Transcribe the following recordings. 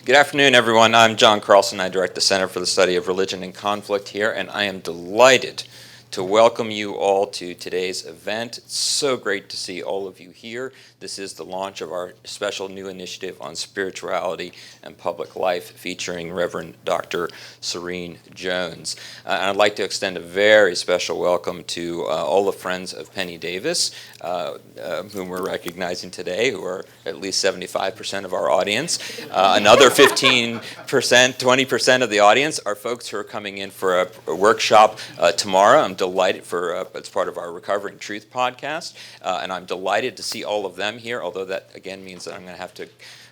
Good afternoon, everyone. I'm John Carlson. I direct the Center for the Study of Religion and Conflict here, and I am delighted to welcome you all to today's event. It's so great to see all of you here. This is the launch of our special new initiative on spirituality and public life featuring Reverend Dr. Serene Jones. And I'd like to extend a very special welcome to all the friends of Penny Davis, whom we're recognizing today, who are at least 75% of our audience. Another 15%, 20% of the audience are folks who are coming in for a workshop tomorrow. I'm delighted it's part of our Recovering Truth podcast, and I'm delighted to see all of them here, although that again means that I'm going to have to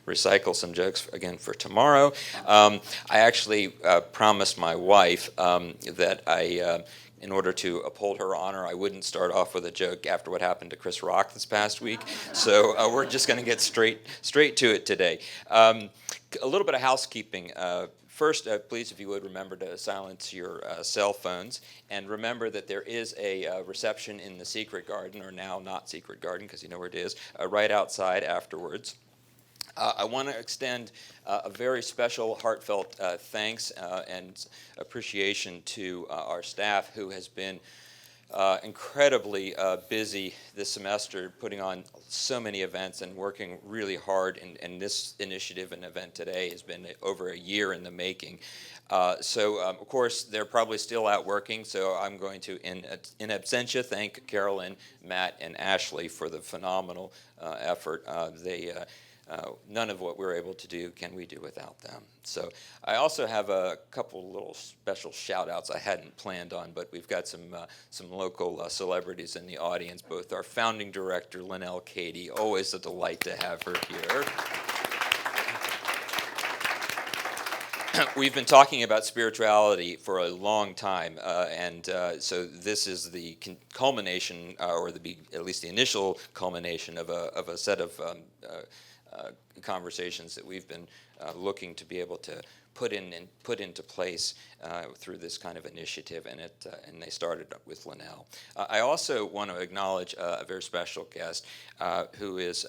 recycle some jokes again for tomorrow. I actually promised my wife that in order to uphold her honor, I wouldn't start off with a joke after what happened to Chris Rock this past week. So we're just going to get straight to it today. A little bit of housekeeping. First, please, if you would, remember to silence your cell phones. And remember that there is a reception in the Secret Garden, or now not Secret Garden, because you know where it is, right outside afterwards. I want to extend a very special, heartfelt thanks and appreciation to our staff, who has been incredibly busy this semester, putting on so many events and working really hard. And this initiative and event today has been over a year in the making. So, of course, they're probably still out working, so I'm going to, in absentia, thank Carolyn, Matt, and Ashley for the phenomenal effort. None of what we're able to do can we do without them. So I also have a couple little special shout-outs I hadn't planned on, but we've got some local celebrities in the audience, both our founding director, Linnell Cady, always a delight to have her here. We've been talking about spirituality for a long time, and so this is the culmination, or at least the initial culmination of a set of conversations that we've been looking to be able to put into place through this kind of initiative, and they started with Linnell. I also want to acknowledge a very special guest who is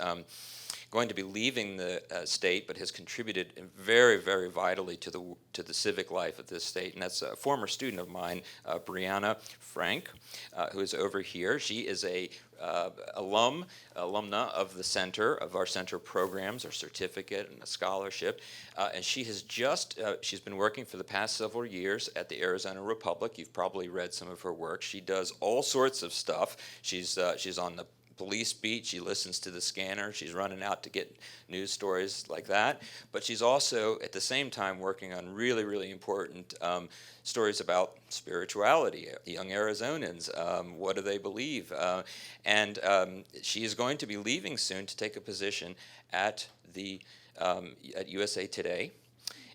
going to be leaving the state, but has contributed very, very vitally to the civic life of this state, and that's a former student of mine, Brianna Frank, who is over here. She is a alumna of the center, of our center programs, our certificate and a scholarship, and she has she's been working for the past several years at the Arizona Republic. You've probably read some of her work. She does all sorts of stuff. She's on the police beat, she listens to the scanner, she's running out to get news stories like that, but she's also at the same time working on really, really important stories about spirituality, young Arizonans, what do they believe, and she is going to be leaving soon to take a position at USA Today,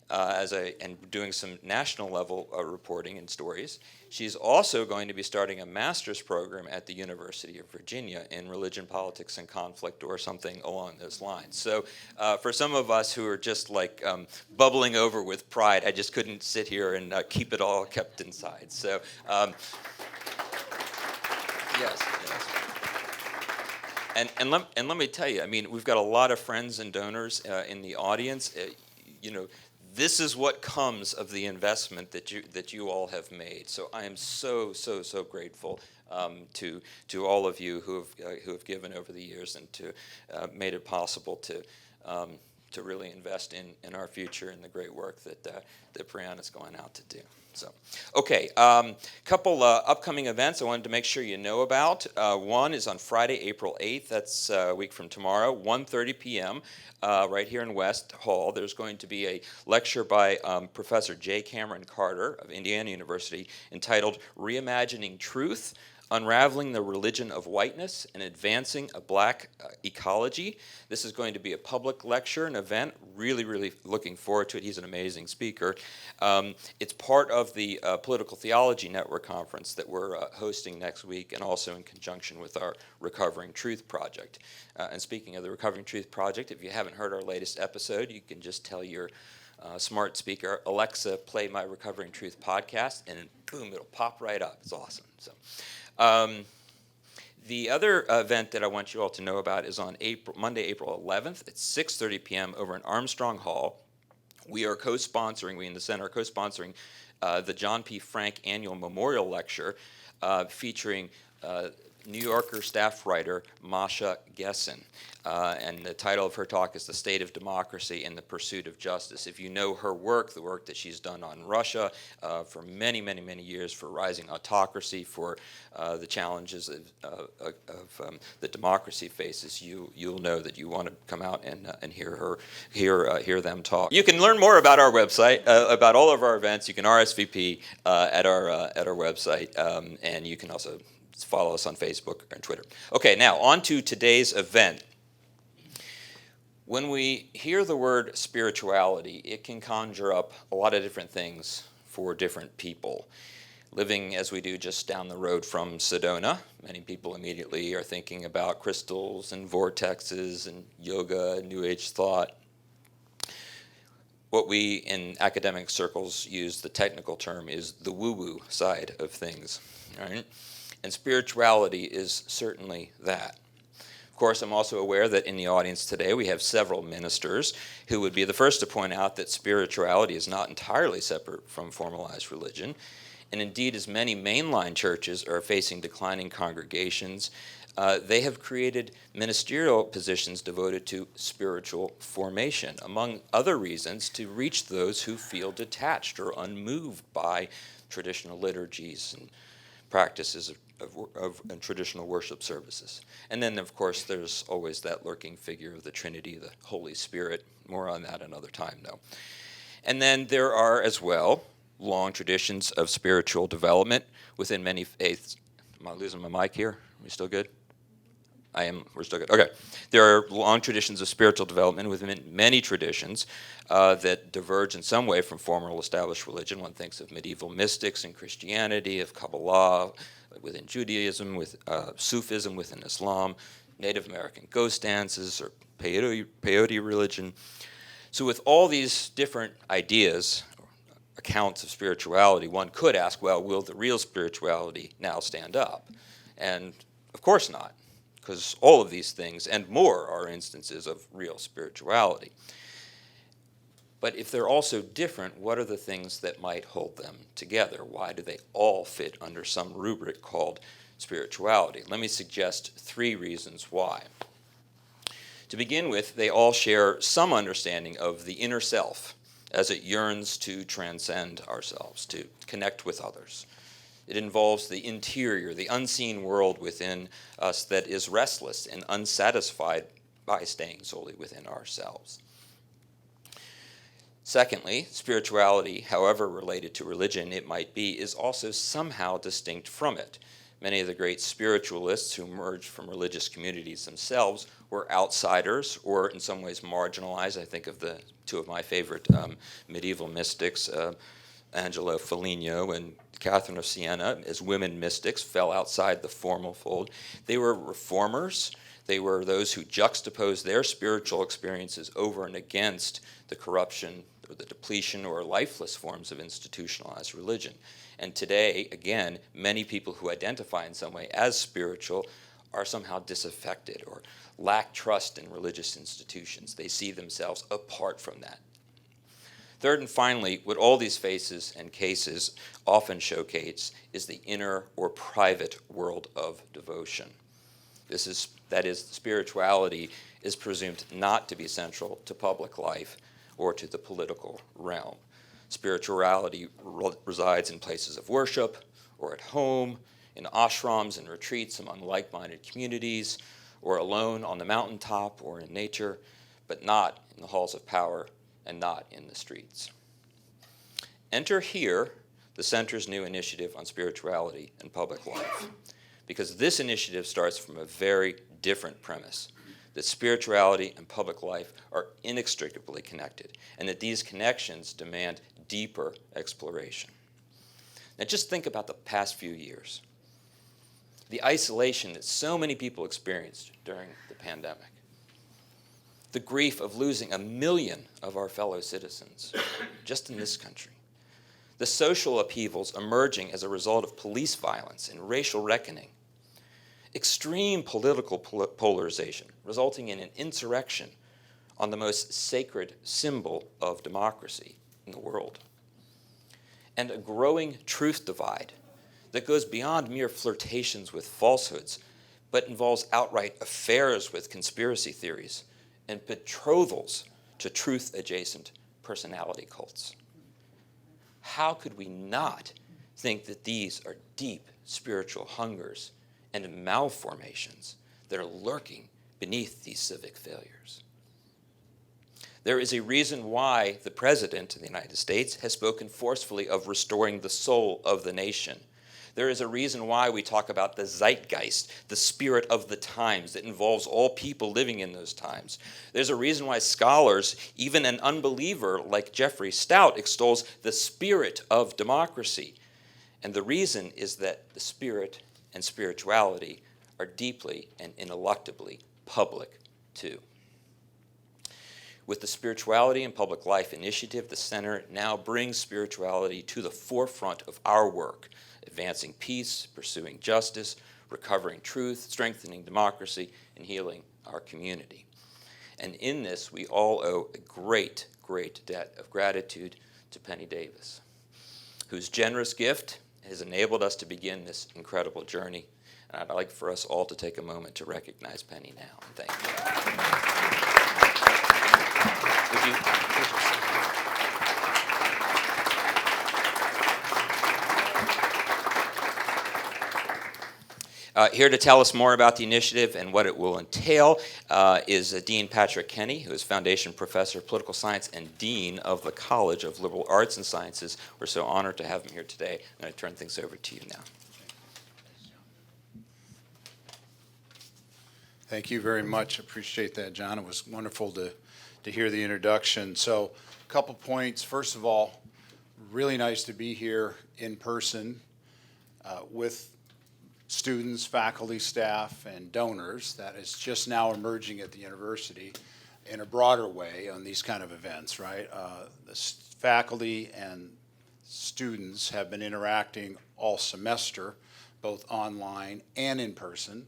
and doing some national level reporting and stories. She's also going to be starting a master's program at the University of Virginia in religion, politics, and conflict, or something along those lines. So for some of us who are just like bubbling over with pride, I just couldn't sit here and keep it all kept inside. So yes. And let me tell you, I mean, we've got a lot of friends and donors in the audience. This is what comes of the investment that you all have made. So I am so grateful to all of you who have given over the years and to made it possible to really invest in our future and the great work that Brianna's going out to do. So, okay, couple upcoming events I wanted to make sure you know about. One is on Friday, April 8th. That's a week from tomorrow, 1:30 p.m. Right here in West Hall. There's going to be a lecture by Professor J. Cameron Carter of Indiana University entitled Reimagining Truth, Unraveling the Religion of Whiteness and Advancing a Black Ecology. This is going to be a public lecture, an event. Really, really looking forward to it. He's an amazing speaker. It's part of the Political Theology Network conference that we're hosting next week, and also in conjunction with our Recovering Truth project. And speaking of the Recovering Truth project, if you haven't heard our latest episode, you can just tell your smart speaker, Alexa, play my Recovering Truth podcast, and boom, it'll pop right up. It's awesome. So. The other event that I want you all to know about is on Monday, April 11th at 6:30 p.m. over in Armstrong Hall. We are co-sponsoring, we in the Center are co-sponsoring the John P. Frank Annual Memorial Lecture featuring New Yorker staff writer Masha Gessen. And the title of her talk is The State of Democracy and the Pursuit of Justice. If you know her work, the work that she's done on Russia for many, many, many years, for rising autocracy, for the challenges of that democracy faces, you'll know that you want to come out and hear them talk. You can learn more about our website, about all of our events. You can RSVP at our website, and you can also follow us on Facebook and Twitter. Okay, now on to today's event. When we hear the word spirituality, it can conjure up a lot of different things for different people. Living as we do just down the road from Sedona, many people immediately are thinking about crystals and vortexes and yoga, New Age thought. What we in academic circles use the technical term is the woo-woo side of things, right? And spirituality is certainly that. Of course, I'm also aware that in the audience today we have several ministers who would be the first to point out that spirituality is not entirely separate from formalized religion. And indeed, as many mainline churches are facing declining congregations, they have created ministerial positions devoted to spiritual formation, among other reasons, to reach those who feel detached or unmoved by traditional liturgies and practices and traditional worship services. And then, of course, there's always that lurking figure of the Trinity, the Holy Spirit. More on that another time, though. And then there are, as well, long traditions of spiritual development within many faiths. Am I losing my mic here? Are we still good? I am. We're still good. Okay. There are long traditions of spiritual development within many traditions that diverge in some way from formal established religion. One thinks of medieval mystics in Christianity, of Kabbalah within Judaism, with Sufism within Islam, Native American ghost dances, or peyote religion. So with all these different ideas, accounts of spirituality, one could ask, well, will the real spirituality now stand up? And of course not, because all of these things and more are instances of real spirituality. But if they're also different, what are the things that might hold them together? Why do they all fit under some rubric called spirituality? Let me suggest 3 reasons why. To begin with, they all share some understanding of the inner self as it yearns to transcend ourselves, to connect with others. It involves the interior, the unseen world within us that is restless and unsatisfied by staying solely within ourselves. Secondly, spirituality, however related to religion it might be, is also somehow distinct from it. Many of the great spiritualists who emerged from religious communities themselves were outsiders or in some ways marginalized. I think of the 2 of my favorite medieval mystics, Angela Foligno and Catherine of Siena, as women mystics, fell outside the formal fold. They were reformers. They were those who juxtaposed their spiritual experiences over and against the corruption or the depletion or lifeless forms of institutionalized religion. And today, again, many people who identify in some way as spiritual are somehow disaffected or lack trust in religious institutions. They see themselves apart from that. Third and finally, what all these faces and cases often showcase is the inner or private world of devotion. That is, spirituality is presumed not to be central to public life or to the political realm. Spirituality resides in places of worship or at home, in ashrams and retreats among like-minded communities, or alone on the mountaintop or in nature, but not in the halls of power and not in the streets. Enter here the Center's new initiative on spirituality and public life, because this initiative starts from a very different premise, that spirituality and public life are inextricably connected, and that these connections demand deeper exploration. Now just think about the past few years. The isolation that so many people experienced during the pandemic. The grief of losing 1 million of our fellow citizens just in this country. The social upheavals emerging as a result of police violence and racial reckoning. Extreme political polarization resulting in an insurrection on the most sacred symbol of democracy in the world. And a growing truth divide that goes beyond mere flirtations with falsehoods, but involves outright affairs with conspiracy theories and betrothals to truth-adjacent personality cults. How could we not think that these are deep spiritual hungers and malformations that are lurking beneath these civic failures? There is a reason why the President of the United States has spoken forcefully of restoring the soul of the nation. There is a reason why we talk about the zeitgeist, the spirit of the times that involves all people living in those times. There's a reason why scholars, even an unbeliever like Jeffrey Stout, extols the spirit of democracy. And the reason is that the spirit and spirituality are deeply and ineluctably public too. With the Spirituality and Public Life Initiative, the Center now brings spirituality to the forefront of our work, advancing peace, pursuing justice, recovering truth, strengthening democracy, and healing our community. And in this, we all owe a great, great debt of gratitude to Penny Davis, whose generous gift has enabled us to begin this incredible journey. And I'd like for us all to take a moment to recognize Penny now. Thank you. Would you here to tell us more about the initiative and what it will entail is Dean Patrick Kenny, who is Foundation Professor of Political Science and Dean of the College of Liberal Arts and Sciences. We're so honored to have him here today. I'm going to turn things over to you now. Thank you very much. Appreciate that, John. It was wonderful to hear the introduction. So a couple points. First of all, really nice to be here in person with students, faculty, staff, and donors. That is just now emerging at the university in a broader way on these kind of events, right? The faculty and students have been interacting all semester, both online and in person.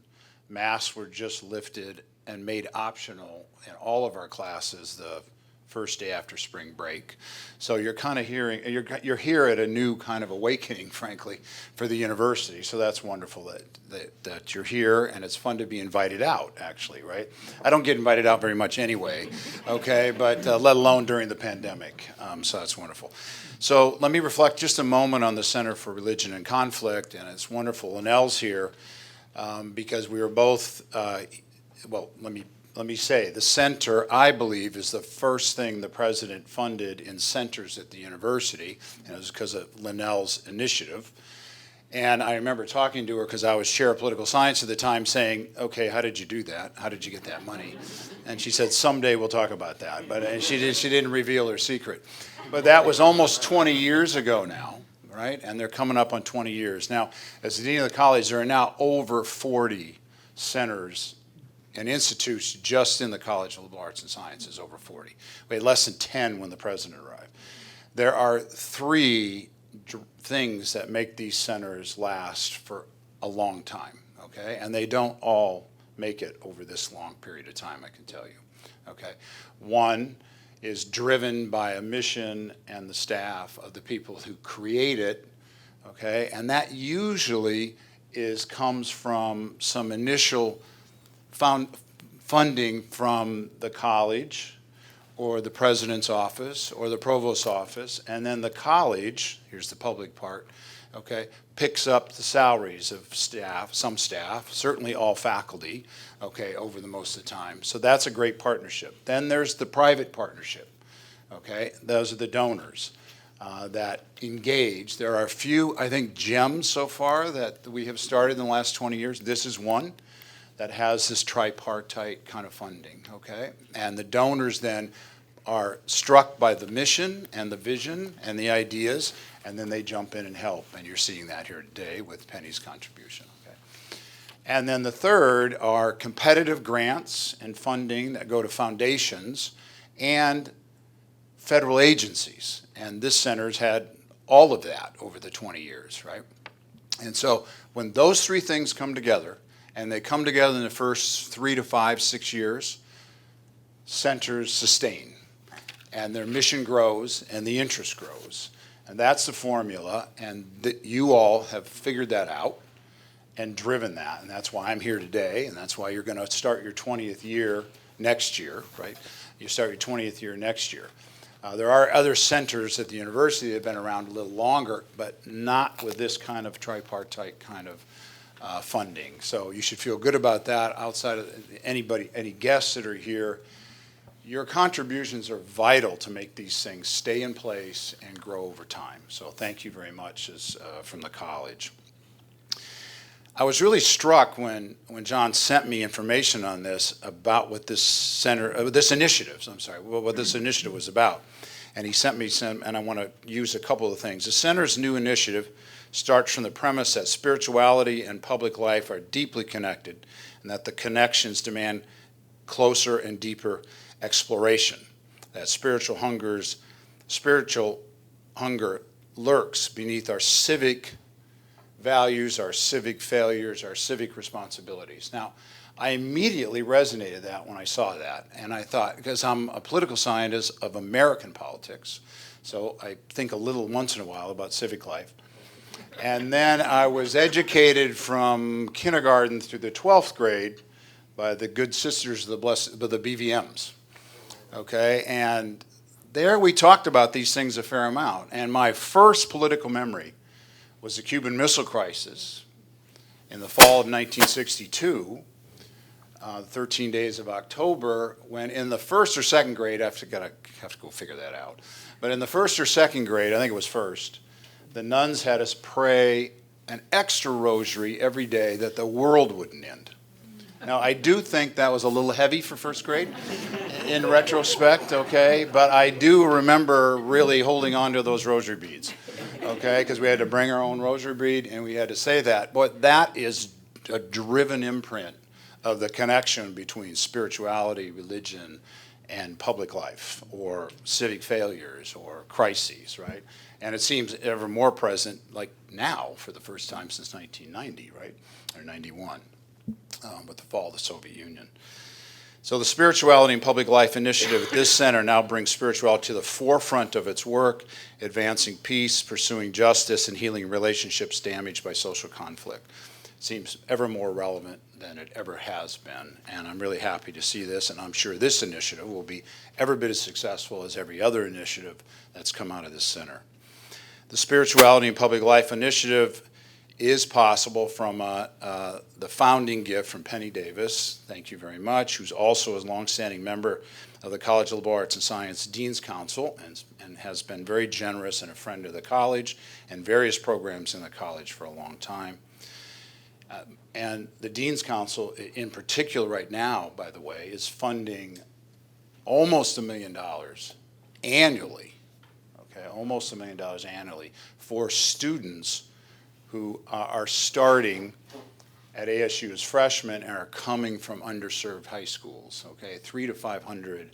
Masks were just lifted and made optional in all of our classes the first day after spring break. So you're kind of hearing, you're here at a new kind of awakening, frankly, for the university. So that's wonderful that you're here, and it's fun to be invited out, actually, right? I don't get invited out very much anyway, okay, but let alone during the pandemic. So that's wonderful. So let me reflect just a moment on the Center for Religion and Conflict, and it's wonderful. Linnell's here because we were both, well, let me say, the center, I believe, is the first thing the president funded in centers at the university, and it was because of Linnell's initiative. And I remember talking to her, because I was chair of political science at the time, saying, okay, how did you do that? How did you get that money? And she said, someday we'll talk about that. But she didn't reveal her secret. But that was almost 20 years ago now, right? And they're coming up on 20 years. Now, as the dean of the college, there are now over 40 centers and institutes just in the College of Liberal Arts and Sciences, over 40. We had less than 10 when the president arrived. There are three things that make these centers last for a long time, okay? And they don't all make it over this long period of time, I can tell you, okay? One is driven by a mission and the staff of the people who create it, okay? And that usually comes from some initial funding from the college or the president's office or the provost's office, and then the college, here's the public part, okay, picks up the salaries of staff, some staff, certainly all faculty, okay, over the most of the time. So that's a great partnership. Then there's the private partnership, okay? Those are the donors that engage. There are a few, I think, gems so far that we have started in the last 20 years. This is one that has this tripartite kind of funding, okay? And the donors then are struck by the mission and the vision and the ideas, and then they jump in and help, and you're seeing that here today with Penny's contribution, okay? And then the third are competitive grants and funding that go to foundations and federal agencies, and this center's had all of that over the 20 years, right? And so when those three things come together, and they come together in the first 3 to 5, 6 years, centers sustain, and their mission grows, and the interest grows. And that's the formula, and you all have figured that out and driven that, and that's why I'm here today, and that's why you're going to start your 20th year next year, right? You start your 20th year next year. There are other centers at the university that have been around a little longer, but not with this kind of tripartite kind of funding. So you should feel good about that. Outside of anybody, any guests that are here, your contributions are vital to make these things stay in place and grow over time. So thank you very much from the college. I was really struck when John sent me information on this about what this center, this initiative, what this initiative was about. And he sent me some, and I want to use a couple of things. The center's new initiative starts from the premise that spirituality and public life are deeply connected, and that the connections demand closer and deeper exploration. That spiritual hunger lurks beneath our civic values, our civic failures, our civic responsibilities. Now, I immediately resonated that when I saw that, and I thought, because I'm a political scientist of American politics, so I think a little once in a while about civic life. And then I was educated from kindergarten through the 12th grade by the good sisters of the BVMs, okay? And there we talked about these things a fair amount, and my first political memory was the Cuban Missile Crisis in the fall of 1962, 13 days of October, when in the first or second grade, I have to go figure that out, but in the first or second grade, I think it was first, the nuns had us pray an extra rosary every day that the world wouldn't end. Now, I do think that was a little heavy for first grade in retrospect, okay, but I do remember really holding on to those rosary beads, okay, because we had to bring our own rosary bead and we had to say that. But that is a driven imprint of the connection between spirituality, religion, and public life, or civic failures, or crises, right? And it seems ever more present, like now, for the first time since 1990, right, or 91, with the fall of the Soviet Union. So the Spirituality and Public Life Initiative at this center now brings spirituality to the forefront of its work, advancing peace, pursuing justice, and healing relationships damaged by social conflict. Seems ever more relevant than it ever has been, and I'm really happy to see this, and I'm sure this initiative will be every bit as successful as every other initiative that's come out of this center. The Spirituality and Public Life Initiative is possible from the founding gift from Penny Davis, thank you very much, who's also a longstanding member of the College of Liberal Arts and Science Dean's Council and has been very generous and a friend of the college and various programs in the college for a long time. And the Dean's Council in particular right now, by the way, is funding almost $1 million annually, okay, almost $1 million annually for students who are starting at ASU as freshmen and are coming from underserved high schools, okay, 300 to 500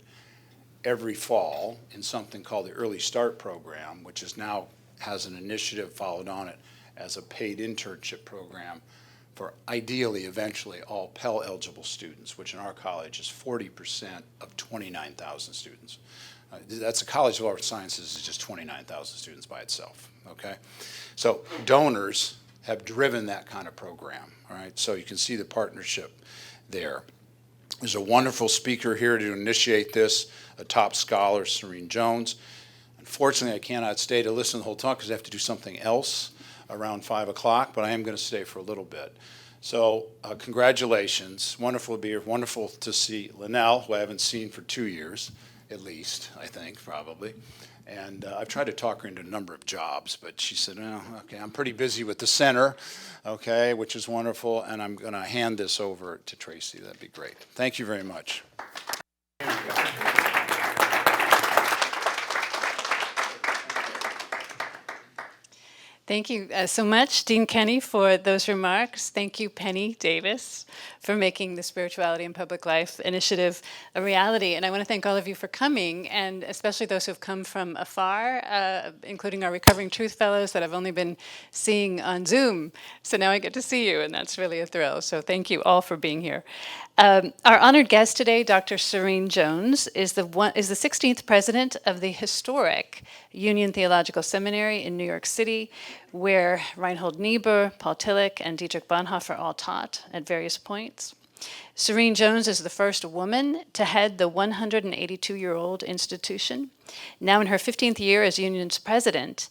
every fall in something called the Early Start Program, which is now has an initiative followed on it as a paid internship program for ideally, eventually, all Pell-eligible students, which in our college is 40% of 29,000 students. That's a College of Arts and Sciences is just 29,000 students by itself, okay? So donors have driven that kind of program, all right? So you can see the partnership there. There's a wonderful speaker here to initiate this, a top scholar, Serene Jones. Unfortunately, I cannot stay to listen to the whole talk because I have to do something else around 5 o'clock, but I am going to stay for a little bit. So congratulations. Wonderful to be here. Wonderful to see Linnell, who I haven't seen for 2 years, at least, I think, probably. And I've tried to talk her into a number of jobs, but she said, oh, okay, I'm pretty busy with the center, okay, which is wonderful, and I'm going to hand this over to Tracy. That'd be great. Thank you very much. Thank you so much, Dean Kenny, for those remarks. Thank you, Penny Davis, for making the Spirituality and Public Life Initiative a reality. And I want to thank all of you for coming, and especially those who have come from afar, including our Recovering Truth Fellows that I've only been seeing on Zoom. So now I get to see you, and that's really a thrill. So thank you all for being here. Our honored guest today, Dr. Serene Jones, is the 16th president of the historic Union Theological Seminary in New York City, where Reinhold Neibuhr, Paul Tillich, and Dietrich Bonhoeffer all taught at various points. Serene Jones is the first woman to head the 182-year-old institution. Now in her 15th year as Union's president,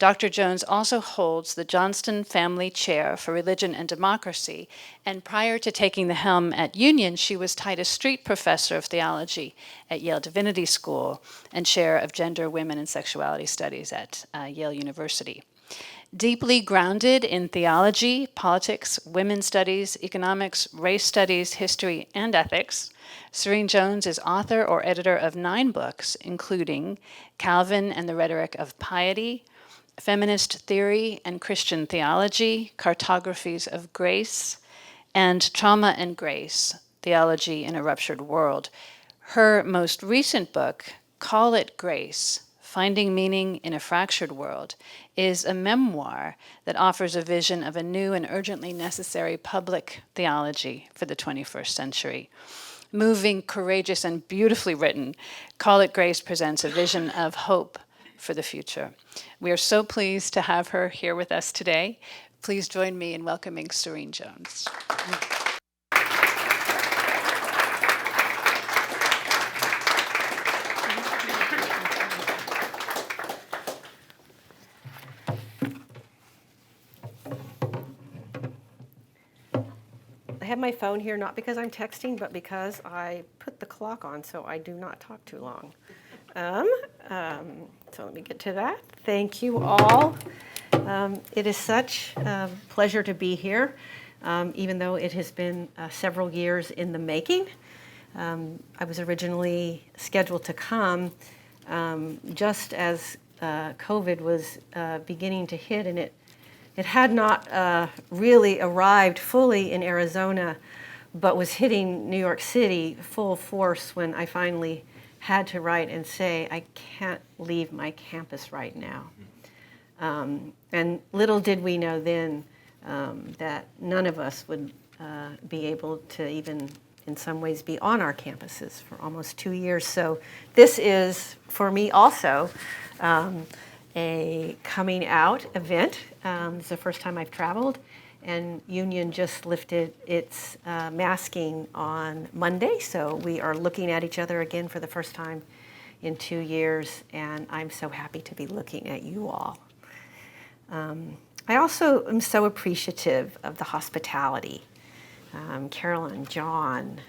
Dr. Jones also holds the Johnston Family Chair for Religion and Democracy, and prior to taking the helm at Union, she was Titus Street Professor of Theology at Yale Divinity School and Chair of Gender, Women, and Sexuality Studies at Yale University. Deeply grounded in theology, politics, women's studies, economics, race studies, history, and ethics, Serene Jones is author or editor of 9 books, including Calvin and the Rhetoric of Piety, Feminist Theory and Christian Theology, Cartographies of Grace, and Trauma and Grace, Theology in a Ruptured World. Her most recent book, Call It Grace, Finding Meaning in a Fractured World, is a memoir that offers a vision of a new and urgently necessary public theology for the 21st century. Moving, courageous, and beautifully written, Call It Grace presents a vision of hope for the future. We are so pleased to have her here with us today. Please join me in welcoming Serene Jones. I have my phone here not because I'm texting, but because I put the clock on so I do not talk too long. So let me get to that. Thank you all. It is such a pleasure to be here, even though it has been several years in the making. I was originally scheduled to come just as COVID was beginning to hit, and it had not really arrived fully in Arizona, but was hitting New York City full force when I finally had to write and say, I can't leave my campus right now. And little did we know then that none of us would be able to even, in some ways, be on our campuses for almost 2 years. So this is, for me also, a coming out event. It's the first time I've traveled, and Union just lifted its masking on Monday, so we are looking at each other again for the first time in 2 years, and I'm so happy to be looking at you all. I also am so appreciative of the hospitality. Carolyn, John,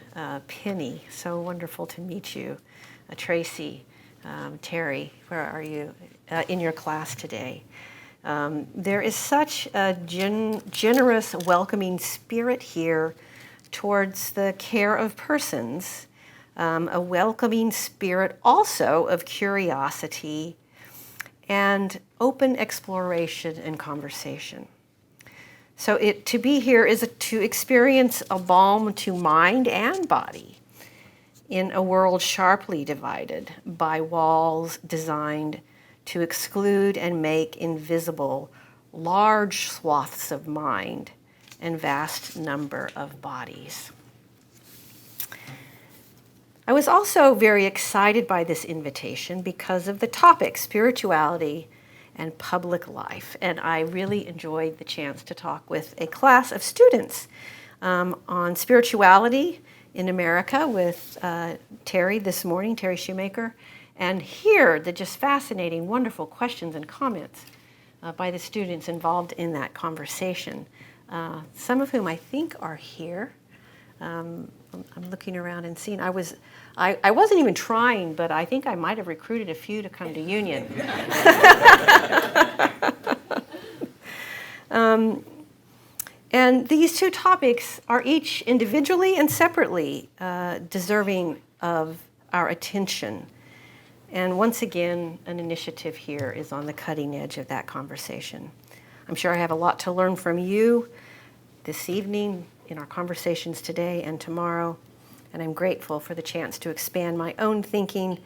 Penny, so wonderful to meet you. Tracy, Terry, where are you in your class today? There is such a generous, welcoming spirit here towards the care of persons, a welcoming spirit also of curiosity and open exploration and conversation. So to be here is to experience a balm to mind and body in a world sharply divided by walls designed to exclude and make invisible large swaths of mind and vast number of bodies. I was also very excited by this invitation because of the topic, spirituality and public life, and I really enjoyed the chance to talk with a class of students on spirituality in America with Terry this morning, Terry Shoemaker, and hear the just fascinating, wonderful questions and comments by the students involved in that conversation, some of whom I think are here. I'm looking around and seeing. I wasn't even trying, but I think I might have recruited a few to come to Union. And these two topics are each individually and separately deserving of our attention. And once again, an initiative here is on the cutting edge of that conversation. I'm sure I have a lot to learn from you this evening, in our conversations today and tomorrow, and I'm grateful for the chance to expand my own thinking,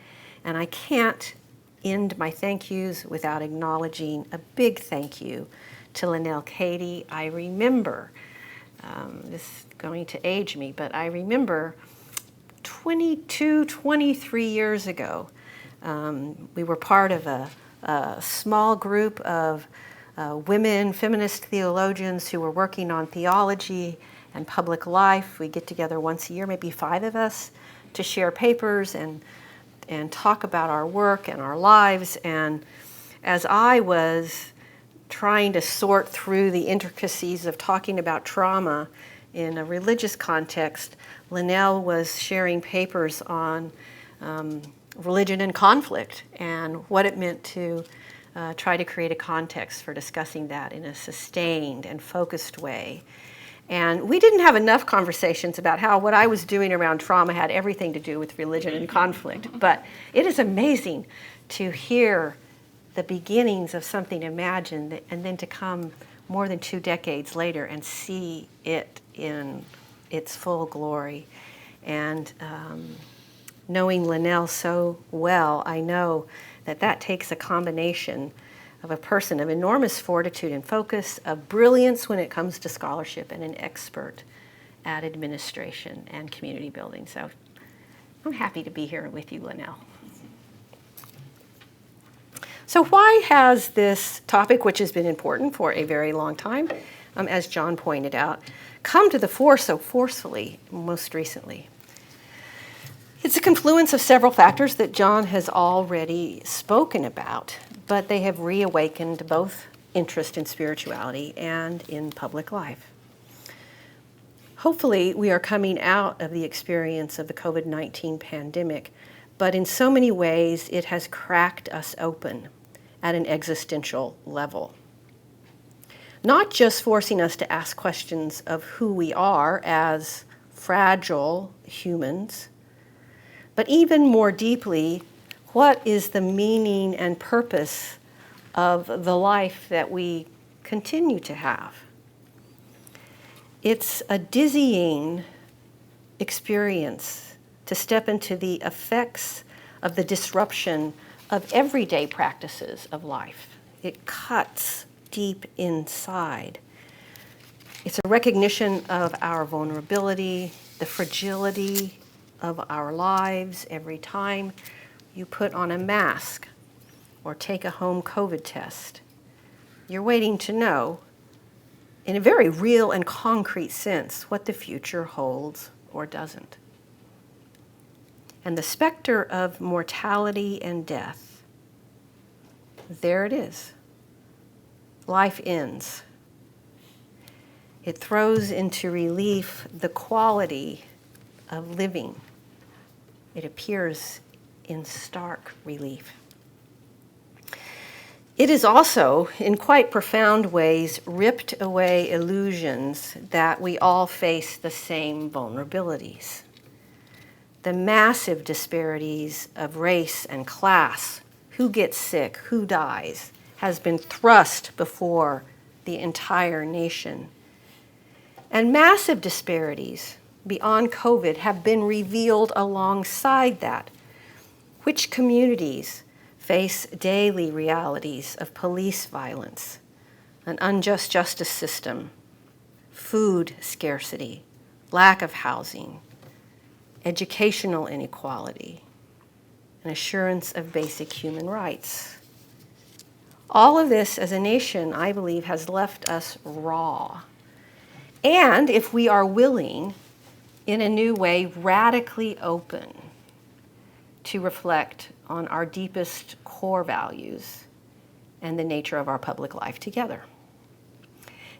and I can't end my thank yous without acknowledging a big thank you to Linnell Cady. I remember this going to age me, but I remember 22, 23 years ago, we were part of a small group of women, feminist theologians who were working on theology and public life. We get together once a year, maybe 5 of us, to share papers and talk about our work and our lives. And as I was trying to sort through the intricacies of talking about trauma in a religious context, Linnell was sharing papers on religion and conflict and what it meant to try to create a context for discussing that in a sustained and focused way. And we didn't have enough conversations about how what I was doing around trauma had everything to do with religion and conflict. But it is amazing to hear the beginnings of something imagined and then to come more than 2 decades later and see it in its full glory. And knowing Linnell so well, I know that that takes a combination of a person of enormous fortitude and focus, of brilliance when it comes to scholarship, and an expert at administration and community building. So I'm happy to be here with you, Linnell. So why has this topic, which has been important for a very long time, as John pointed out, come to the fore so forcefully most recently? It's a confluence of several factors that John has already spoken about, but they have reawakened both interest in spirituality and in public life. Hopefully, we are coming out of the experience of the COVID-19 pandemic, but in so many ways, it has cracked us open at an existential level. Not just forcing us to ask questions of who we are as fragile humans, but even more deeply, what is the meaning and purpose of the life that we continue to have? It's a dizzying experience to step into the effects of the disruption of everyday practices of life. It cuts deep inside. It's a recognition of our vulnerability, the fragility of our lives every time you put on a mask or take a home COVID test. You're waiting to know, in a very real and concrete sense, what the future holds or doesn't. And the specter of mortality and death, there it is. Life ends. It throws into relief the quality of living. It appears in stark relief. It is also, in quite profound ways, ripped away illusions that we all face the same vulnerabilities. The massive disparities of race and class, who gets sick, who dies, has been thrust before the entire nation. And massive disparities beyond COVID have been revealed alongside that. Which communities face daily realities of police violence, an unjust justice system, food scarcity, lack of housing, educational inequality, and assurance of basic human rights? All of this as a nation, I believe, has left us raw. And if we are willing, in a new way, radically open to reflect on our deepest core values and the nature of our public life together.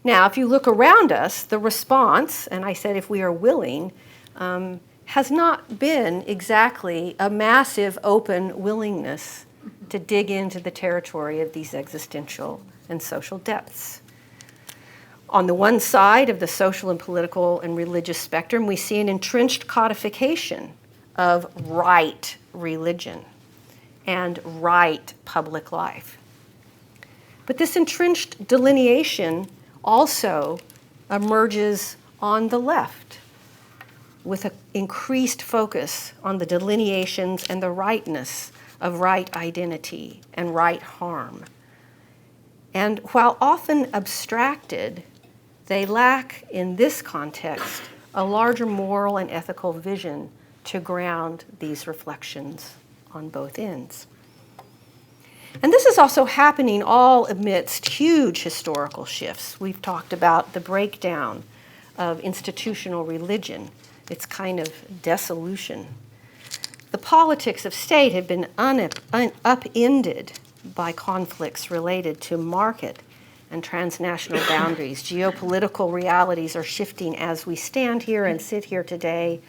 Now, if you look around us, the response, and I said if we are willing, has not been exactly a massive open willingness to dig into the territory of these existential and social depths. On the one side of the social and political and religious spectrum, we see an entrenched codification of right religion and right public life. But this entrenched delineation also emerges on the left with an increased focus on the delineations and the rightness of right identity and right harm. And while often abstracted, they lack in this context a larger moral and ethical vision to ground these reflections on both ends. And this is also happening all amidst huge historical shifts. We've talked about the breakdown of institutional religion, its kind of dissolution. The politics of state have been upended by conflicts related to market and transnational boundaries. Geopolitical realities are shifting as we stand here and sit here today.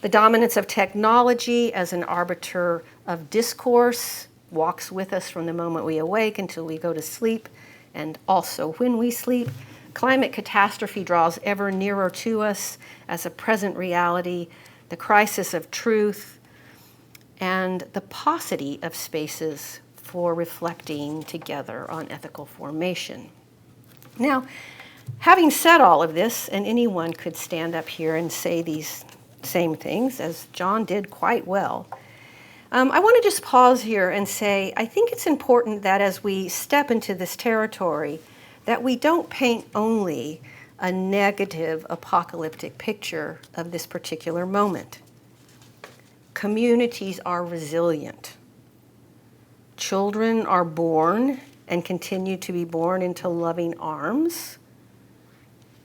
The dominance of technology as an arbiter of discourse walks with us from the moment we awake until we go to sleep, and also when we sleep. Climate catastrophe draws ever nearer to us as a present reality. The crisis of truth and the paucity of spaces for reflecting together on ethical formation. Now, having said all of this, and anyone could stand up here and say these same things, as John did quite well, I want to just pause here and say, I think it's important that as we step into this territory, that we don't paint only a negative apocalyptic picture of this particular moment. Communities are resilient. Children are born and continue to be born into loving arms.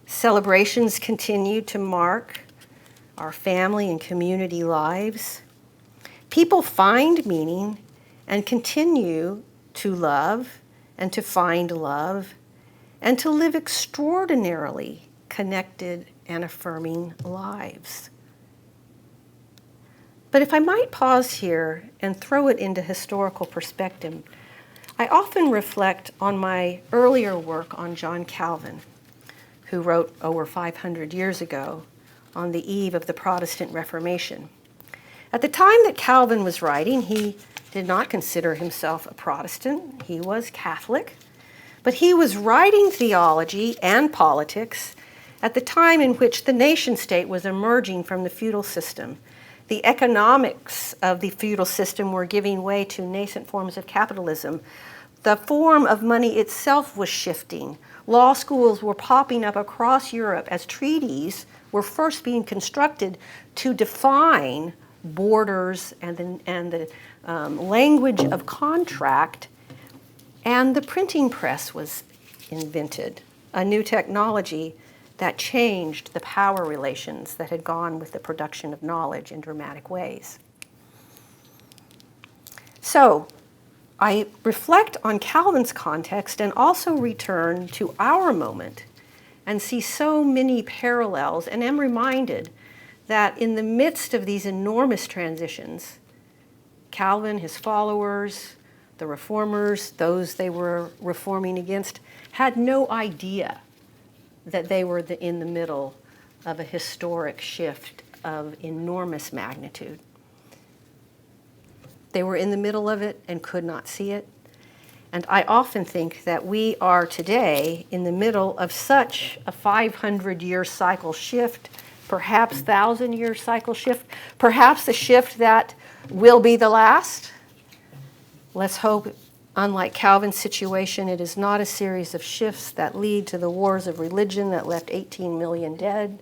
Celebrations continue to mark our family and community lives. People find meaning and continue to love and to find love and to live extraordinarily connected and affirming lives. But if I might pause here and throw it into historical perspective, I often reflect on my earlier work on John Calvin, who wrote over 500 years ago on the eve of the Protestant Reformation. At the time that Calvin was writing, he did not consider himself a Protestant. He was Catholic, but he was writing theology and politics at the time in which the nation-state was emerging from the feudal system. The economics of the feudal system were giving way to nascent forms of capitalism. The form of money itself was shifting. Law schools were popping up across Europe as treaties were first being constructed to define borders and the language of contract, and the printing press was invented, a new technology that changed the power relations that had gone with the production of knowledge in dramatic ways. So I reflect on Calvin's context and also return to our moment and see so many parallels, and am reminded that in the midst of these enormous transitions, Calvin, his followers, the reformers, those they were reforming against, had no idea that they were in the middle of a historic shift of enormous magnitude. They were in the middle of it and could not see it. And I often think that we are today in the middle of such a 500-year cycle shift, perhaps 1,000-year cycle shift, perhaps a shift that will be the last. Let's hope, unlike Calvin's situation, it is not a series of shifts that lead to the wars of religion that left 18 million dead,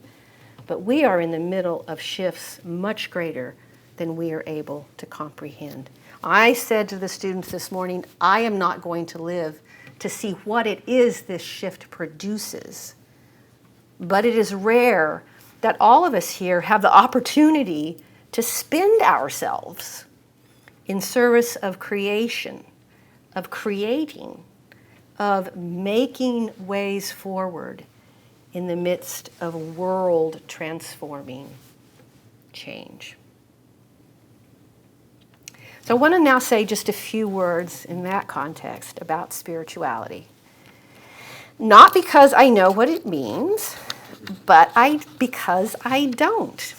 but we are in the middle of shifts much greater than we are able to comprehend. I said to the students this morning, I am not going to live to see what it is this shift produces, but it is rare that all of us here have the opportunity to spend ourselves in service of creation, of creating, of making ways forward in the midst of world-transforming change. So I want to now say just a few words in that context about spirituality. Not because I know what it means, but because I don't.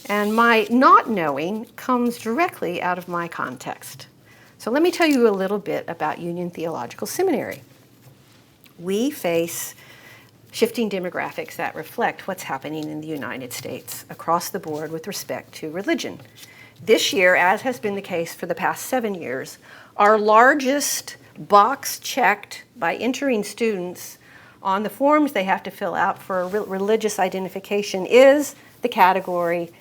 And my not knowing comes directly out of my context. So let me tell you a little bit about Union Theological Seminary. We face shifting demographics that reflect what's happening in the United States across the board with respect to religion. This year, as has been the case for the past 7 years, our largest box checked by entering students on the forms they have to fill out for religious identification is the category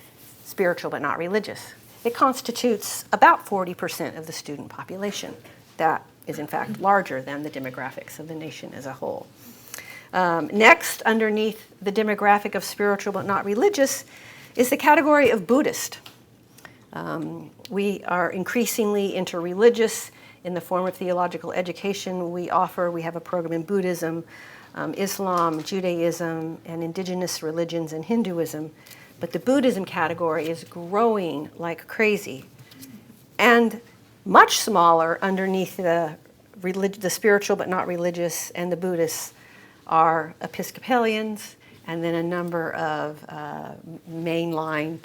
spiritual but not religious. It constitutes about 40% of the student population. That is in fact larger than the demographics of the nation as a whole. Next, underneath the demographic of spiritual but not religious, is the category of Buddhist. We are increasingly interreligious in the form of theological education we offer. We have a program in Buddhism, Islam, Judaism, and indigenous religions and Hinduism. But the Buddhism category is growing like crazy. And much smaller underneath the spiritual but not religious and the Buddhists are Episcopalians, and then a number of mainline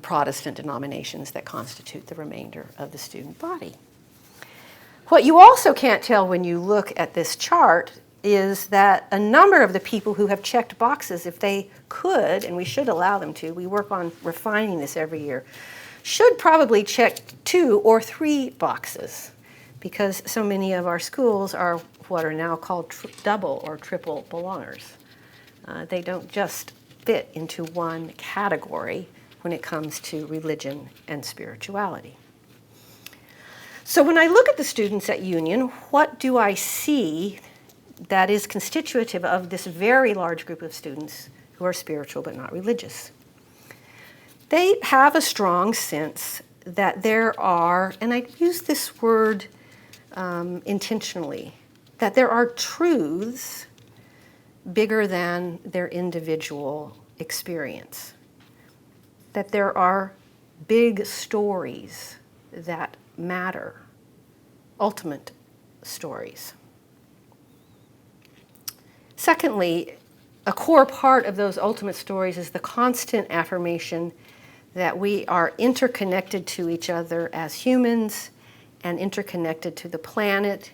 Protestant denominations that constitute the remainder of the student body. What you also can't tell when you look at this chart is that a number of the people who have checked boxes, if they could, and we should allow them to, we work on refining this every year, should probably check 2 or 3 boxes, because so many of our schools are what are now called double or triple belongers. They don't just fit into one category when it comes to religion and spirituality. So when I look at the students at Union, what do I see that is constitutive of this very large group of students who are spiritual but not religious? They have a strong sense that there are, and I use this word intentionally, that there are truths bigger than their individual experience, that there are big stories that matter, ultimate stories. Secondly, a core part of those ultimate stories is the constant affirmation that we are interconnected to each other as humans and interconnected to the planet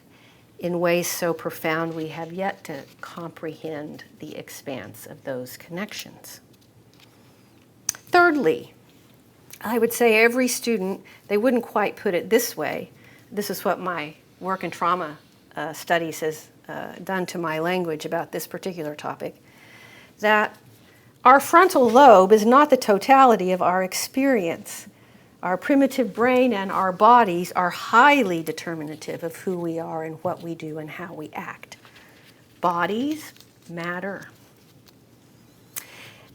in ways so profound we have yet to comprehend the expanse of those connections. Thirdly, I would say every student, they wouldn't quite put it this way. This is what my work in trauma studies has done to my language about this particular topic, that our frontal lobe is not the totality of our experience. Our primitive brain and our bodies are highly determinative of who we are and what we do and how we act. Bodies matter.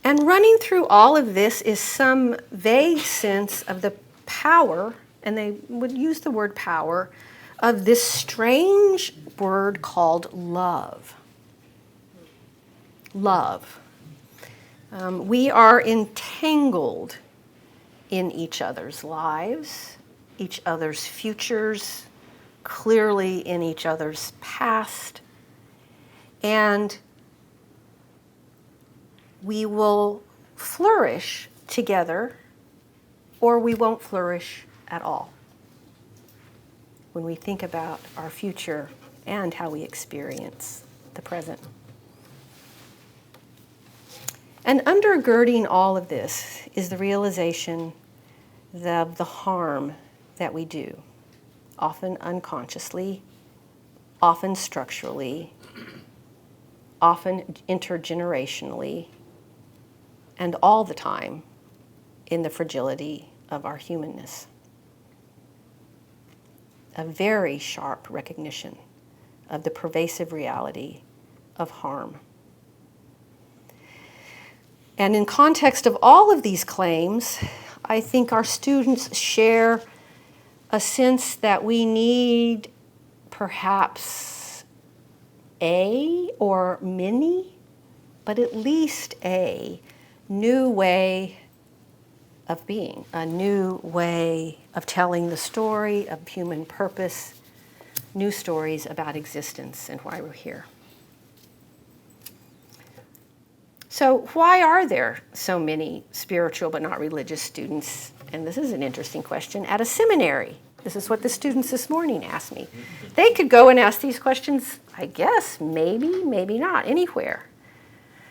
And running through all of this is some vague sense of the power, and they would use the word power, of this strange word called love. Love. We are entangled in each other's lives, each other's futures, clearly in each other's past, and we will flourish together or we won't flourish at all when we think about our future and how we experience the present. And undergirding all of this is the realization of the harm that we do, often unconsciously, often structurally, often intergenerationally, and all the time in the fragility of our humanness. A very sharp recognition of the pervasive reality of harm. And in context of all of these claims, I think our students share a sense that we need perhaps a or many, but at least a new way of being, a new way of telling the story of human purpose, new stories about existence and why we're here. So why are there so many spiritual but not religious students, and this is an interesting question, at a seminary? This is what the students this morning asked me. They could go and ask these questions, I guess, maybe, maybe not, anywhere.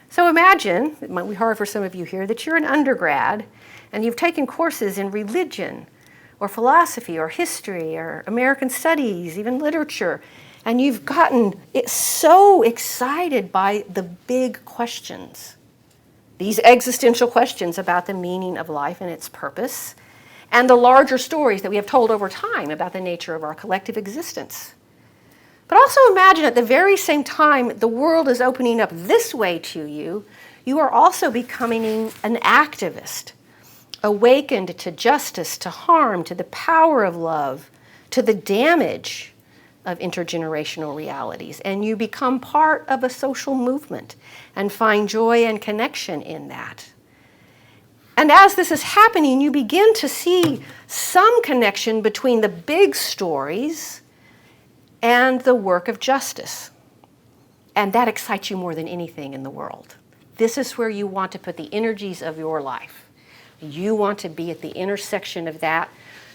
So imagine, it might be hard for some of you here, that you're an undergrad and you've taken courses in religion or philosophy or history or American studies, even literature, And you've gotten so excited by the big questions, these existential questions about the meaning of life and its purpose, and the larger stories that we have told over time about the nature of our collective existence. But also imagine at the very same time the world is opening up this way to you, you are also becoming an activist, awakened to justice, to harm, to the power of love, to the damage of intergenerational realities. And you become part of a social movement and find joy and connection in that. And as this is happening, you begin to see some connection between the big stories and the work of justice. And that excites you more than anything in the world. This is where you want to put the energies of your life. You want to be at the intersection of that.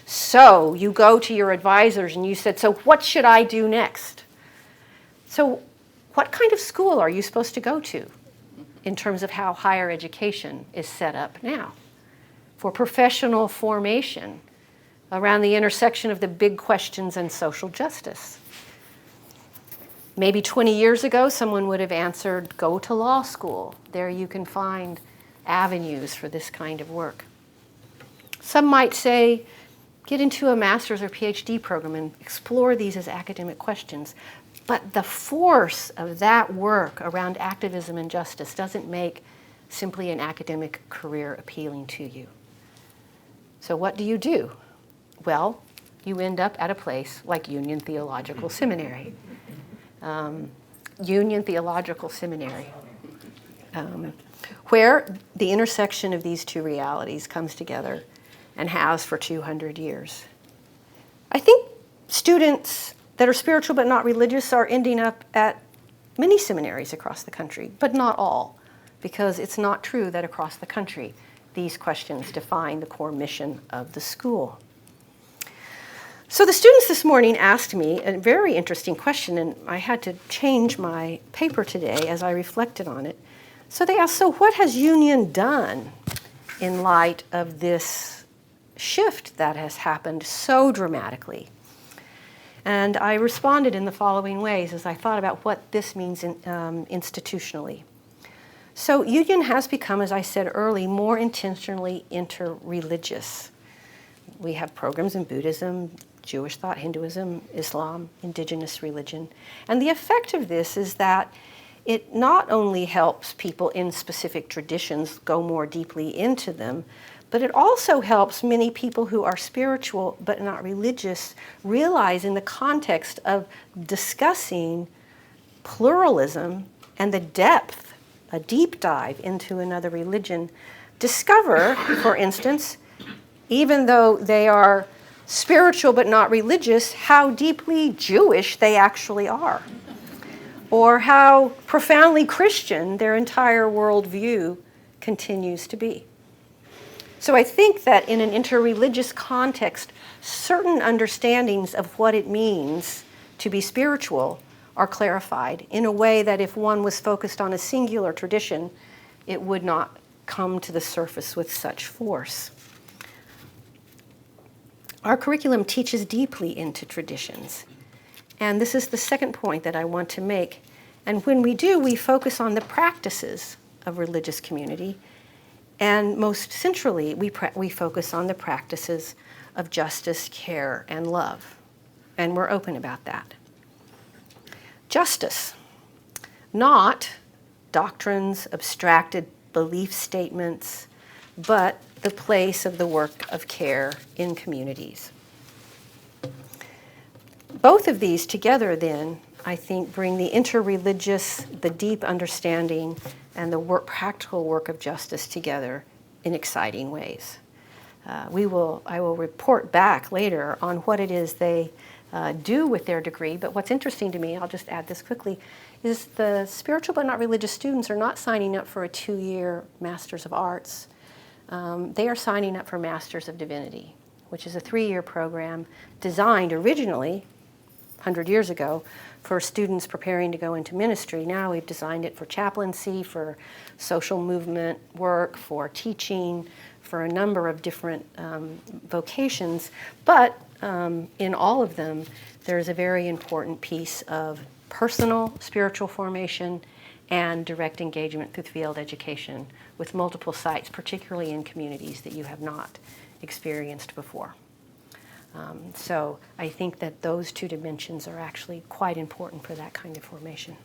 So you go to your advisors and you said, so what should I do next? So what kind of school are you supposed to go to in terms of how higher education is set up now for professional formation around the intersection of the big questions and social justice? Maybe 20 years ago, someone would have answered, go to law school. There you can find avenues for this kind of work. Some might say, get into a master's or PhD program and explore these as academic questions. But the force of that work around activism and justice doesn't make simply an academic career appealing to you. So what do? Well, you end up at a place like Union Theological Seminary. Union Theological Seminary, where the intersection of these two realities comes together and has for 200 years. I think students that are spiritual but not religious are ending up at many seminaries across the country, but not all, because it's not true that across the country these questions define the core mission of the school. So the students this morning asked me a very interesting question, and I had to change my paper today as I reflected on it. So they asked, so what has Union done in light of this shift that has happened so dramatically? And I responded in the following ways as I thought about what this means institutionally. So Union has become, as I said early, more intentionally interreligious. We have programs in Buddhism, Jewish thought, Hinduism, Islam, indigenous religion. And the effect of this is that it not only helps people in specific traditions go more deeply into them, but it also helps many people who are spiritual but not religious realize in the context of discussing pluralism and the depth, a deep dive into another religion, discover, for instance, even though they are spiritual but not religious, how deeply Jewish they actually are, or how profoundly Christian their entire worldview continues to be. So I think that in an interreligious context, certain understandings of what it means to be spiritual are clarified in a way that if one was focused on a singular tradition, it would not come to the surface with such force. Our curriculum teaches deeply into traditions. And this is the second point that I want to make. And when we do, we focus on the practices of religious community. And most centrally, we focus on the practices of justice, care, and love. And we're open about that. Justice, not doctrines, abstracted belief statements, but the place of the work of care in communities. Both of these together then, I think, bring the interreligious, the deep understanding, and the practical work of justice together in exciting ways. I will report back later on what it is they do with their degree, but what's interesting to me, I'll just add this quickly, is the spiritual but not religious students are not signing up for a 2-year Master's of Arts. They are signing up for Masters of Divinity, which is a 3-year program designed originally, 100 years ago, for students preparing to go into ministry. Now we've designed it for chaplaincy, for social movement work, for teaching, for a number of different vocations, but in all of them, there's a very important piece of personal spiritual formation and direct engagement through field education with multiple sites, particularly in communities that you have not experienced before. So I think that those two dimensions are actually quite important for that kind of formation.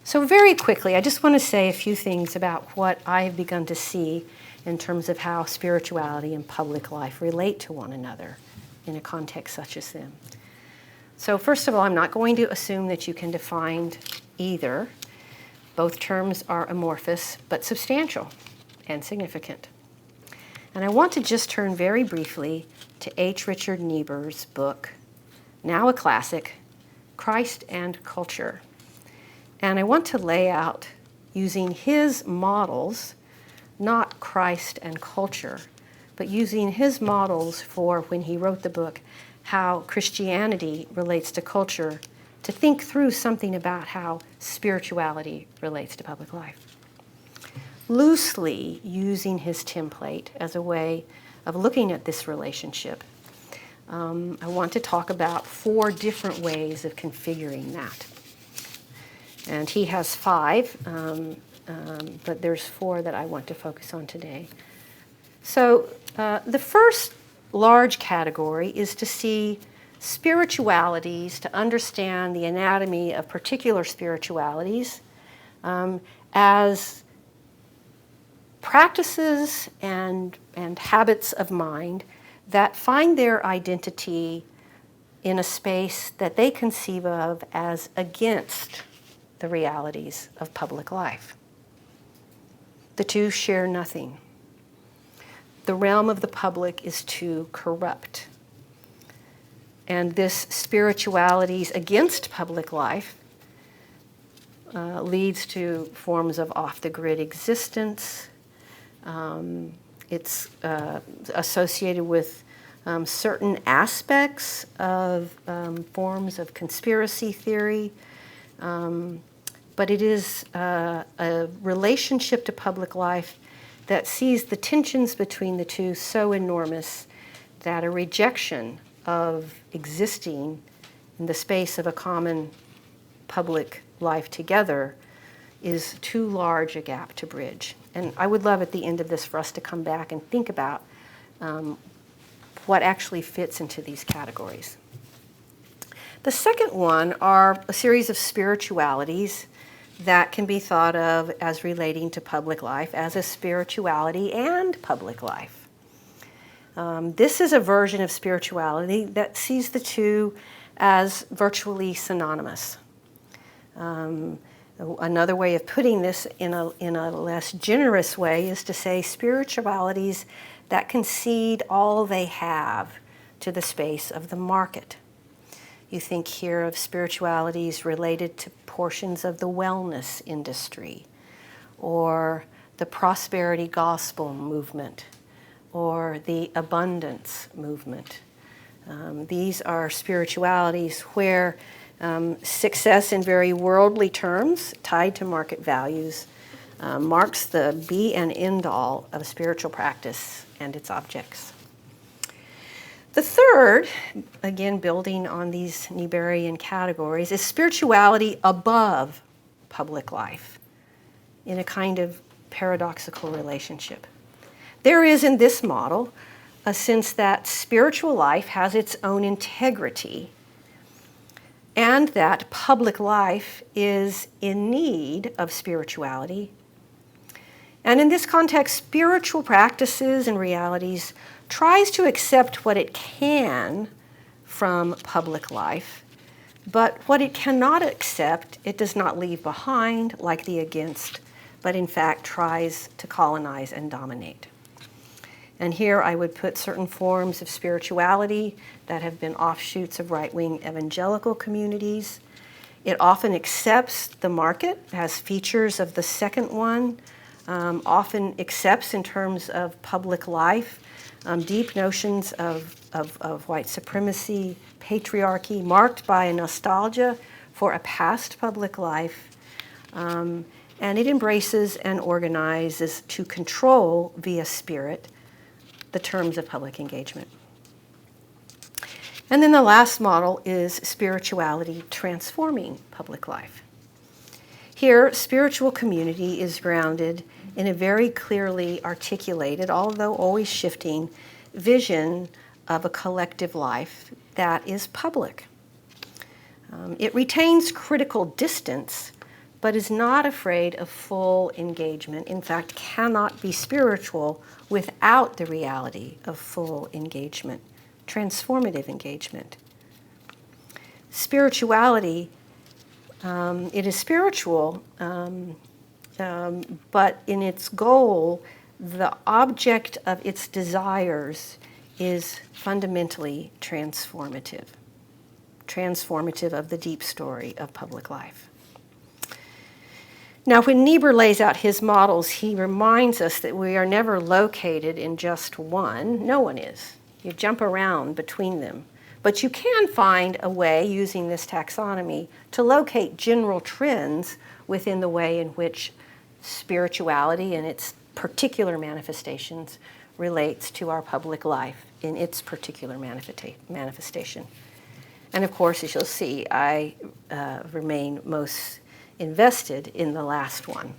So very quickly, I just want to say a few things about what I have begun to see in terms of how spirituality and public life relate to one another in a context such as this. So first of all, I'm not going to assume that you can define either. Both terms are amorphous, but substantial and significant. And I want to just turn very briefly to H. Ruptured Neibuhr's book, now a classic, Christ and Culture. And I want to lay out, using his models, not Christ and culture, but using his models for when he wrote the book, how Christianity relates to culture, to think through something about how spirituality relates to public life. Loosely using his template as a way of looking at this relationship, I want to talk about 4 different ways of configuring that. And he has 5, but there's 4 that I want to focus on today. So the first large category is to see spiritualities, to understand the anatomy of particular spiritualities as practices and habits of mind that find their identity in a space that they conceive of as against the realities of public life. The two share nothing. The realm of the public is too corrupt. And this spiritualities against public life leads to forms of off-the-grid existence. It's associated with certain aspects of forms of conspiracy theory, but it is a relationship to public life that sees the tensions between the two so enormous that a rejection of existing in the space of a common public life together is too large a gap to bridge. And I would love at the end of this for us to come back and think about what actually fits into these categories. The second one are a series of spiritualities that can be thought of as relating to public life as a spirituality and public life. This is a version of spirituality that sees the two as virtually synonymous. Another way of putting this in a less generous way is to say spiritualities that concede all they have to the space of the market. You think here of spiritualities related to portions of the wellness industry, or the prosperity gospel movement, or the abundance movement. These are spiritualities where success in very worldly terms, tied to market values, marks the be and end all of spiritual practice and its objects. The third, again building on these Niebuhrian categories, is spirituality above public life in a kind of paradoxical relationship. There is in this model a sense that spiritual life has its own integrity and that public life is in need of spirituality. And in this context, spiritual practices and realities tries to accept what it can from public life, but what it cannot accept, it does not leave behind like the against, but in fact tries to colonize and dominate. And here I would put certain forms of spirituality that have been offshoots of right-wing evangelical communities. It often accepts the market as features of the second one, often accepts in terms of public life, deep notions of white supremacy, patriarchy, marked by a nostalgia for a past public life, and it embraces and organizes to control via spirit the terms of public engagement. And then the last model is spirituality transforming public life. Here, spiritual community is grounded in a very clearly articulated, although always shifting, vision of a collective life that is public. It retains critical distance, but is not afraid of full engagement. In fact, cannot be spiritual without the reality of full engagement, transformative engagement. Spirituality, it is spiritual, but in its goal, the object of its desires is fundamentally transformative of the deep story of public life. Now, when Neibuhr lays out his models, he reminds us that we are never located in just one. No one is. You jump around between them. But you can find a way, using this taxonomy, to locate general trends within the way in which spirituality and its particular manifestations relates to our public life in its particular manifestation. And of course, as you'll see, I remain most invested in the last one.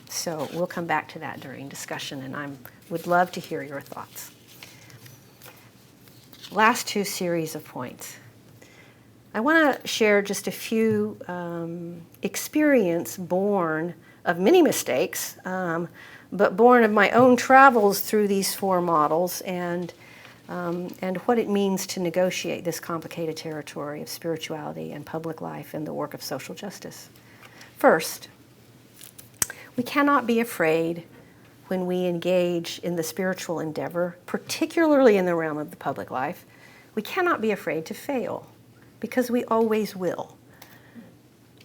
So we'll come back to that during discussion, and I would love to hear your thoughts. Last two series of points. I want to share just a few experience born of many mistakes, but born of my own travels through these four models and what it means to negotiate this complicated territory of spirituality and public life and the work of social justice. First, we cannot be afraid when we engage in the spiritual endeavor, particularly in the realm of the public life. We cannot be afraid to fail, because we always will.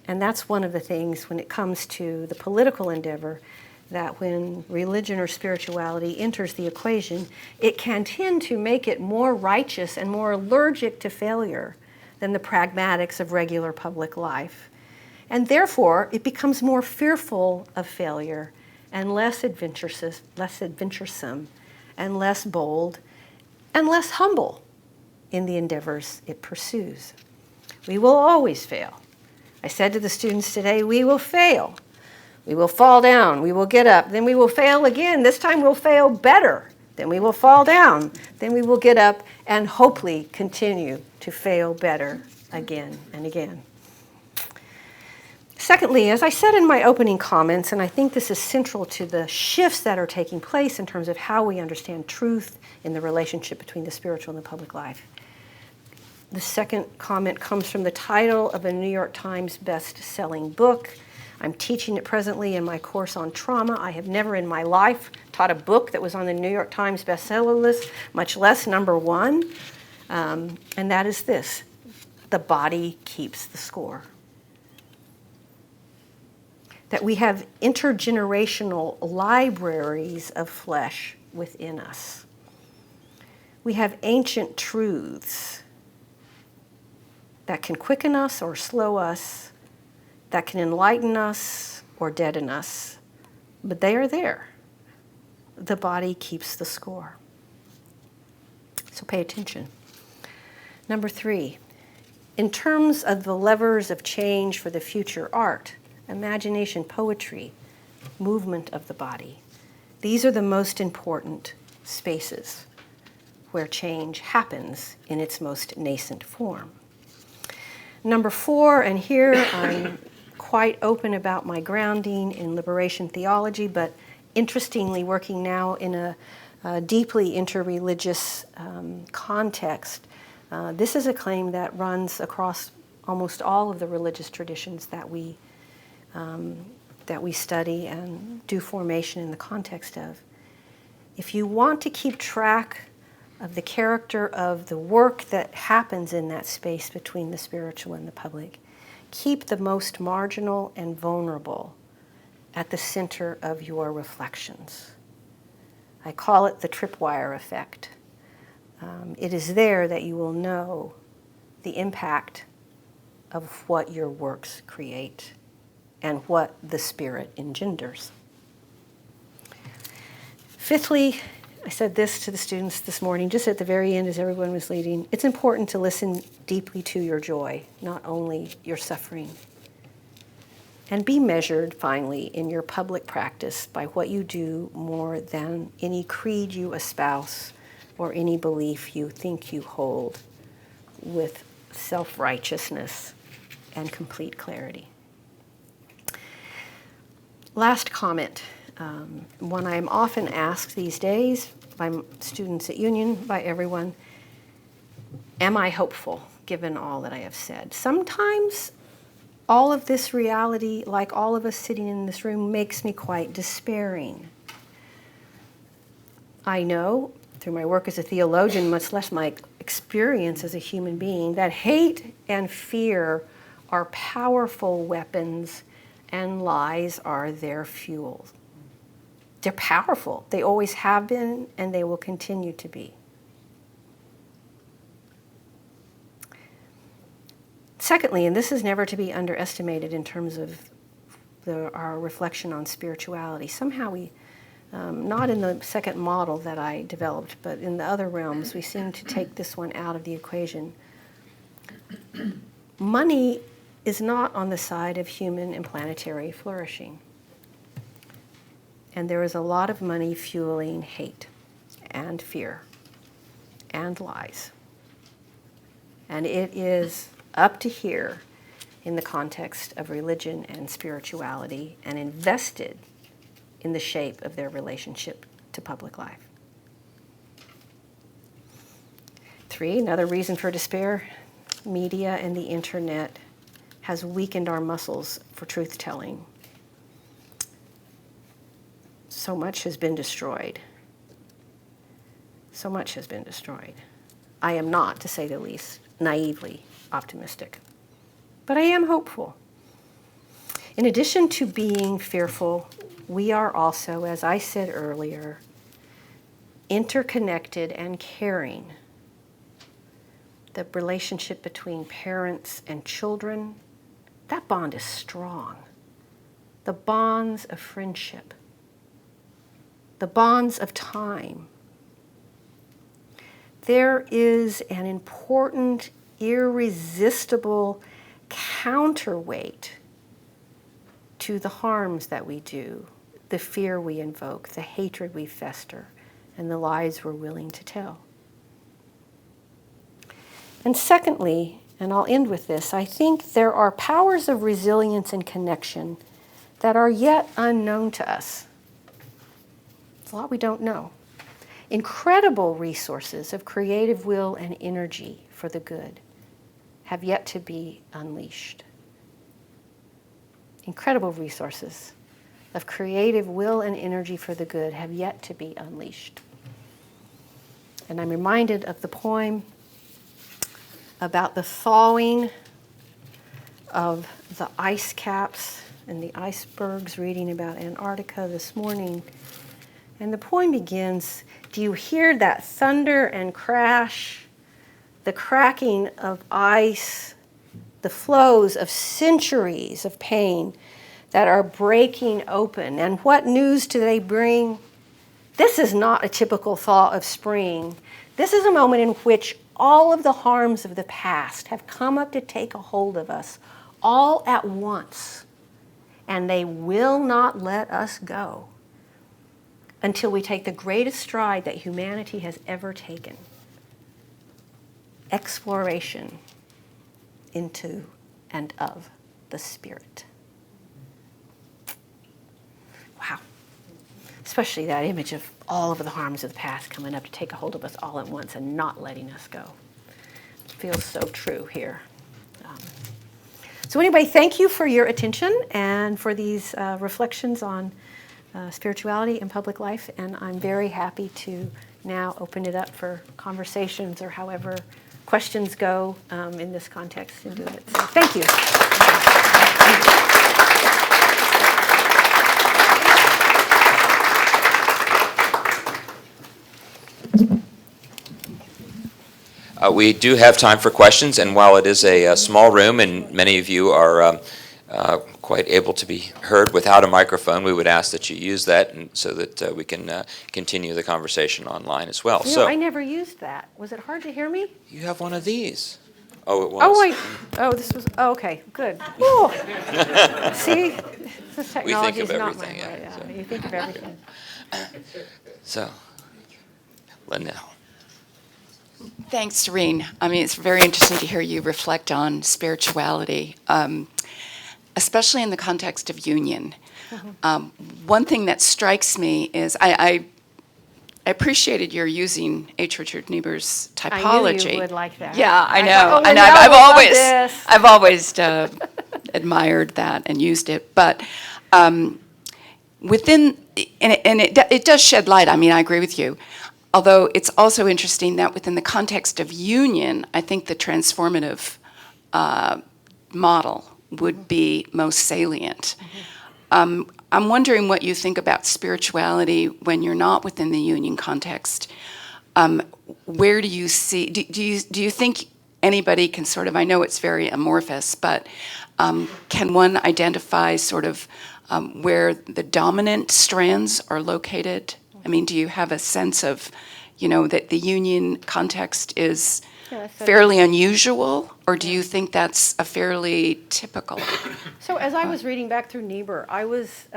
And that's one of the things when it comes to the political endeavor, that when religion or spirituality enters the equation, it can tend to make it more righteous and more allergic to failure than the pragmatics of regular public life. And therefore, it becomes more fearful of failure and less adventuresome, and less bold, and less humble in the endeavors it pursues. We will always fail. I said to the students today, we will fail. We will fall down, we will get up, then we will fail again. This time we'll fail better. Then we will fall down, then we will get up and hopefully continue to fail better again and again. Secondly, as I said in my opening comments, and I think this is central to the shifts that are taking place in terms of how we understand truth in the relationship between the spiritual and the public life. The second comment comes from the title of a New York Times best-selling book. I'm teaching it presently in my course on trauma. I have never in my life taught a book that was on the New York Times bestseller list, much less number one, and that is this: the body keeps the score. That we have intergenerational libraries of flesh within us. We have ancient truths that can quicken us or slow us, that can enlighten us or deaden us, but they are there. The body keeps the score. So pay attention. Number 3, in terms of the levers of change for the future art, imagination, poetry, movement of the body. These are the most important spaces where change happens in its most nascent form. Number 4, and here I'm quite open about my grounding in liberation theology, but interestingly working now in a deeply interreligious context. This is a claim that runs across almost all of the religious traditions that we study and do formation in the context of. If you want to keep track of the character of the work that happens in that space between the spiritual and the public, keep the most marginal and vulnerable at the center of your reflections. I call it the tripwire effect. It is there that you will know the impact of what your works create and what the Spirit engenders. Fifthly, I said this to the students this morning, just at the very end as everyone was leaving. It's important to listen deeply to your joy, not only your suffering. And be measured, finally, in your public practice by what you do more than any creed you espouse or any belief you think you hold with self-righteousness and complete clarity. Last comment. One I am often asked these days by students at Union, by everyone, am I hopeful given all that I have said? Sometimes all of this reality, like all of us sitting in this room, makes me quite despairing. I know through my work as a theologian, much less my experience as a human being, that hate and fear are powerful weapons and lies are their fuel. They're powerful. They always have been, and they will continue to be. Secondly, and this is never to be underestimated in terms of our reflection on spirituality, somehow we, not in the second model that I developed, but in the other realms, we seem to take this one out of the equation. Money is not on the side of human and planetary flourishing. And there is a lot of money fueling hate and fear and lies. And it is up to here in the context of religion and spirituality and invested in the shape of their relationship to public life. 3, another reason for despair, media and the internet has weakened our muscles for truth-telling. So much has been destroyed. So much has been destroyed. I am not, to say the least, naively optimistic, but I am hopeful. In addition to being fearful, we are also, as I said earlier, interconnected and caring. The relationship between parents and children, that bond is strong. The bonds of friendship, the bonds of time. There is an important, irresistible counterweight to the harms that we do, the fear we invoke, the hatred we fester, and the lies we're willing to tell. And secondly, and I'll end with this, I think there are powers of resilience and connection that are yet unknown to us. It's a lot we don't know. Incredible resources of creative will and energy for the good have yet to be unleashed. Incredible resources of creative will and energy for the good have yet to be unleashed. And I'm reminded of the poem about the thawing of the ice caps and the icebergs, reading about Antarctica this morning. And the poem begins, do you hear that thunder and crash, the cracking of ice, the flows of centuries of pain that are breaking open? And what news do they bring? This is not a typical thaw of spring. This is a moment in which all of the harms of the past have come up to take a hold of us all at once, and they will not let us go until we take the greatest stride that humanity has ever taken. Exploration into and of the Spirit. Wow. Especially that image of all of the harms of the past coming up to take a hold of us all at once and not letting us go. It feels so true here. So anyway, thank you for your attention and for these reflections on spirituality and public life. And I'm very happy to now open it up for conversations or however questions go in this context and do it. So thank you. We do have time for questions, and while it is a small room and many of you are quite able to be heard without a microphone, we would ask that you use that and so that we can continue the conversation online as well. You know, I never used that. Was it hard to hear me? You have one of these. Oh, it was. Oh, wait. Oh, this was, oh, okay, good. Ooh. See, this technology is not my everything, yeah, way. so. You think of everything. So, Linnell. Thanks, Serene. I mean, it's very interesting to hear you reflect on spirituality, especially in the context of union. One thing that strikes me is I appreciated your using H. Richard Niebuhr's typology. I knew you would like that. Yeah, I know. thought, oh, And Linnell will love this. I've always admired that and used it. But within, and it does shed light. I mean, I agree with you. Although it's also interesting that within the context of union, I think the transformative model would be most salient. I'm wondering what you think about spirituality when you're not within the union context. Where do you see, do you think anybody can sort of, I know it's very amorphous, but can one identify sort of where the dominant strands are located? I mean, do you have a sense of, that the union context is fairly unusual, or do you think that's a fairly typical? So as I was reading back through Niebuhr, I was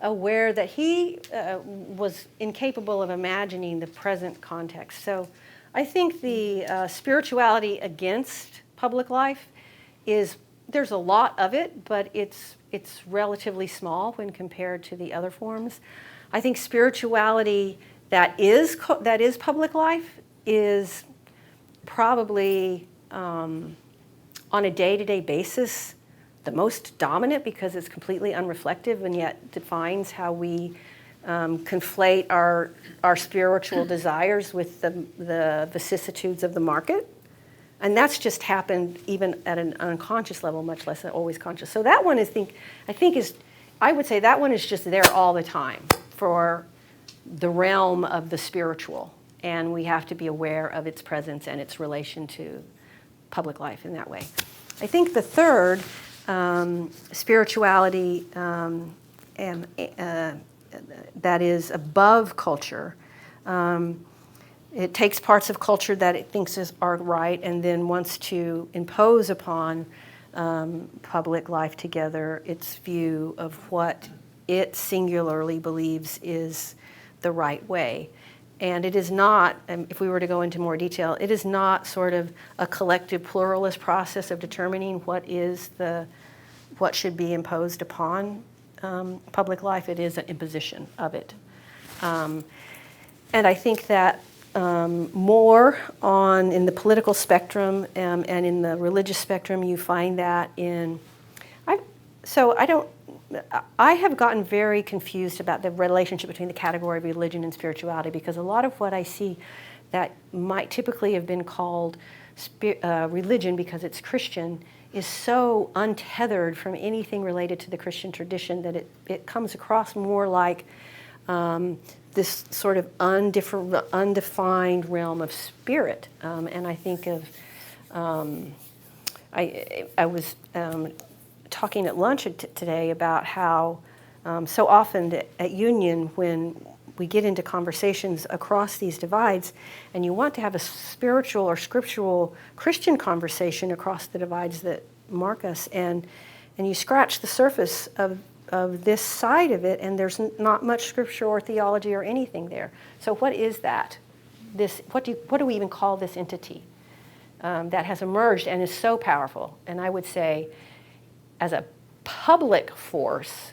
aware that he was incapable of imagining the present context. So I think the spirituality against public life there's a lot of it, but it's relatively small when compared to the other forms. I think spirituality that is public life is probably on a day-to-day basis the most dominant because it's completely unreflective and yet defines how we conflate our spiritual desires with the vicissitudes of the market. And that's just happened even at an unconscious level, much less always conscious. So that one I would say that one is just there all the time for the realm of the spiritual. And we have to be aware of its presence and its relation to public life in that way. I think the third, spirituality that is above culture, it takes parts of culture that it thinks are right and then wants to impose upon public life together its view of what it singularly believes is the right way. And it is not, if we were to go into more detail, it is not sort of a collective pluralist process of determining what should be imposed upon public life. It is an imposition of it. And I think that more in the political spectrum and in the religious spectrum, you find that I have gotten very confused about the relationship between the category of religion and spirituality because a lot of what I see that might typically have been called religion because it's Christian is so untethered from anything related to the Christian tradition that it comes across more like this sort of undefined realm of spirit. And I think of, I was talking at lunch today about how so often at Union when we get into conversations across these divides and you want to have a spiritual or scriptural Christian conversation across the divides that mark us and you scratch the surface of this side of it and there's not much scripture or theology or anything there. So what is that? What do we even call this entity that has emerged and is so powerful? And I would say as a public force,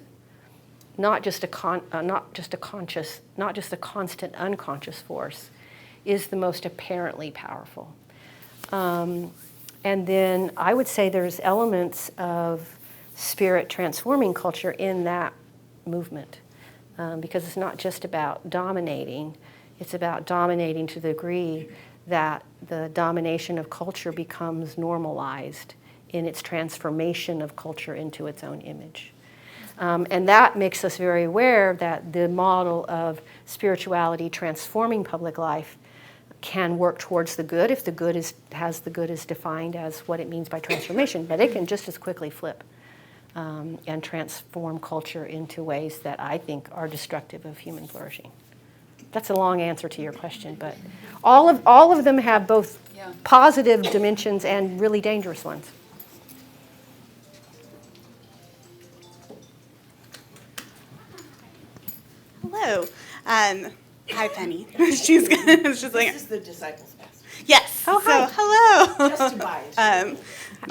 not just a constant unconscious force, is the most apparently powerful. And then I would say there's elements of spirit transforming culture in that movement, because it's not just about dominating, it's about dominating to the degree that the domination of culture becomes normalized in its transformation of culture into its own image. And that makes us very aware that the model of spirituality transforming public life can work towards the good if the good has the good as defined as what it means by transformation, but it can just as quickly flip and transform culture into ways that I think are destructive of human flourishing. That's a long answer to your question, but all of them have both positive dimensions and really dangerous ones. Hello. Hi, Penny. She's like, This is the disciples' pastor. yes. Oh, hi. So, hello. Just to buy it.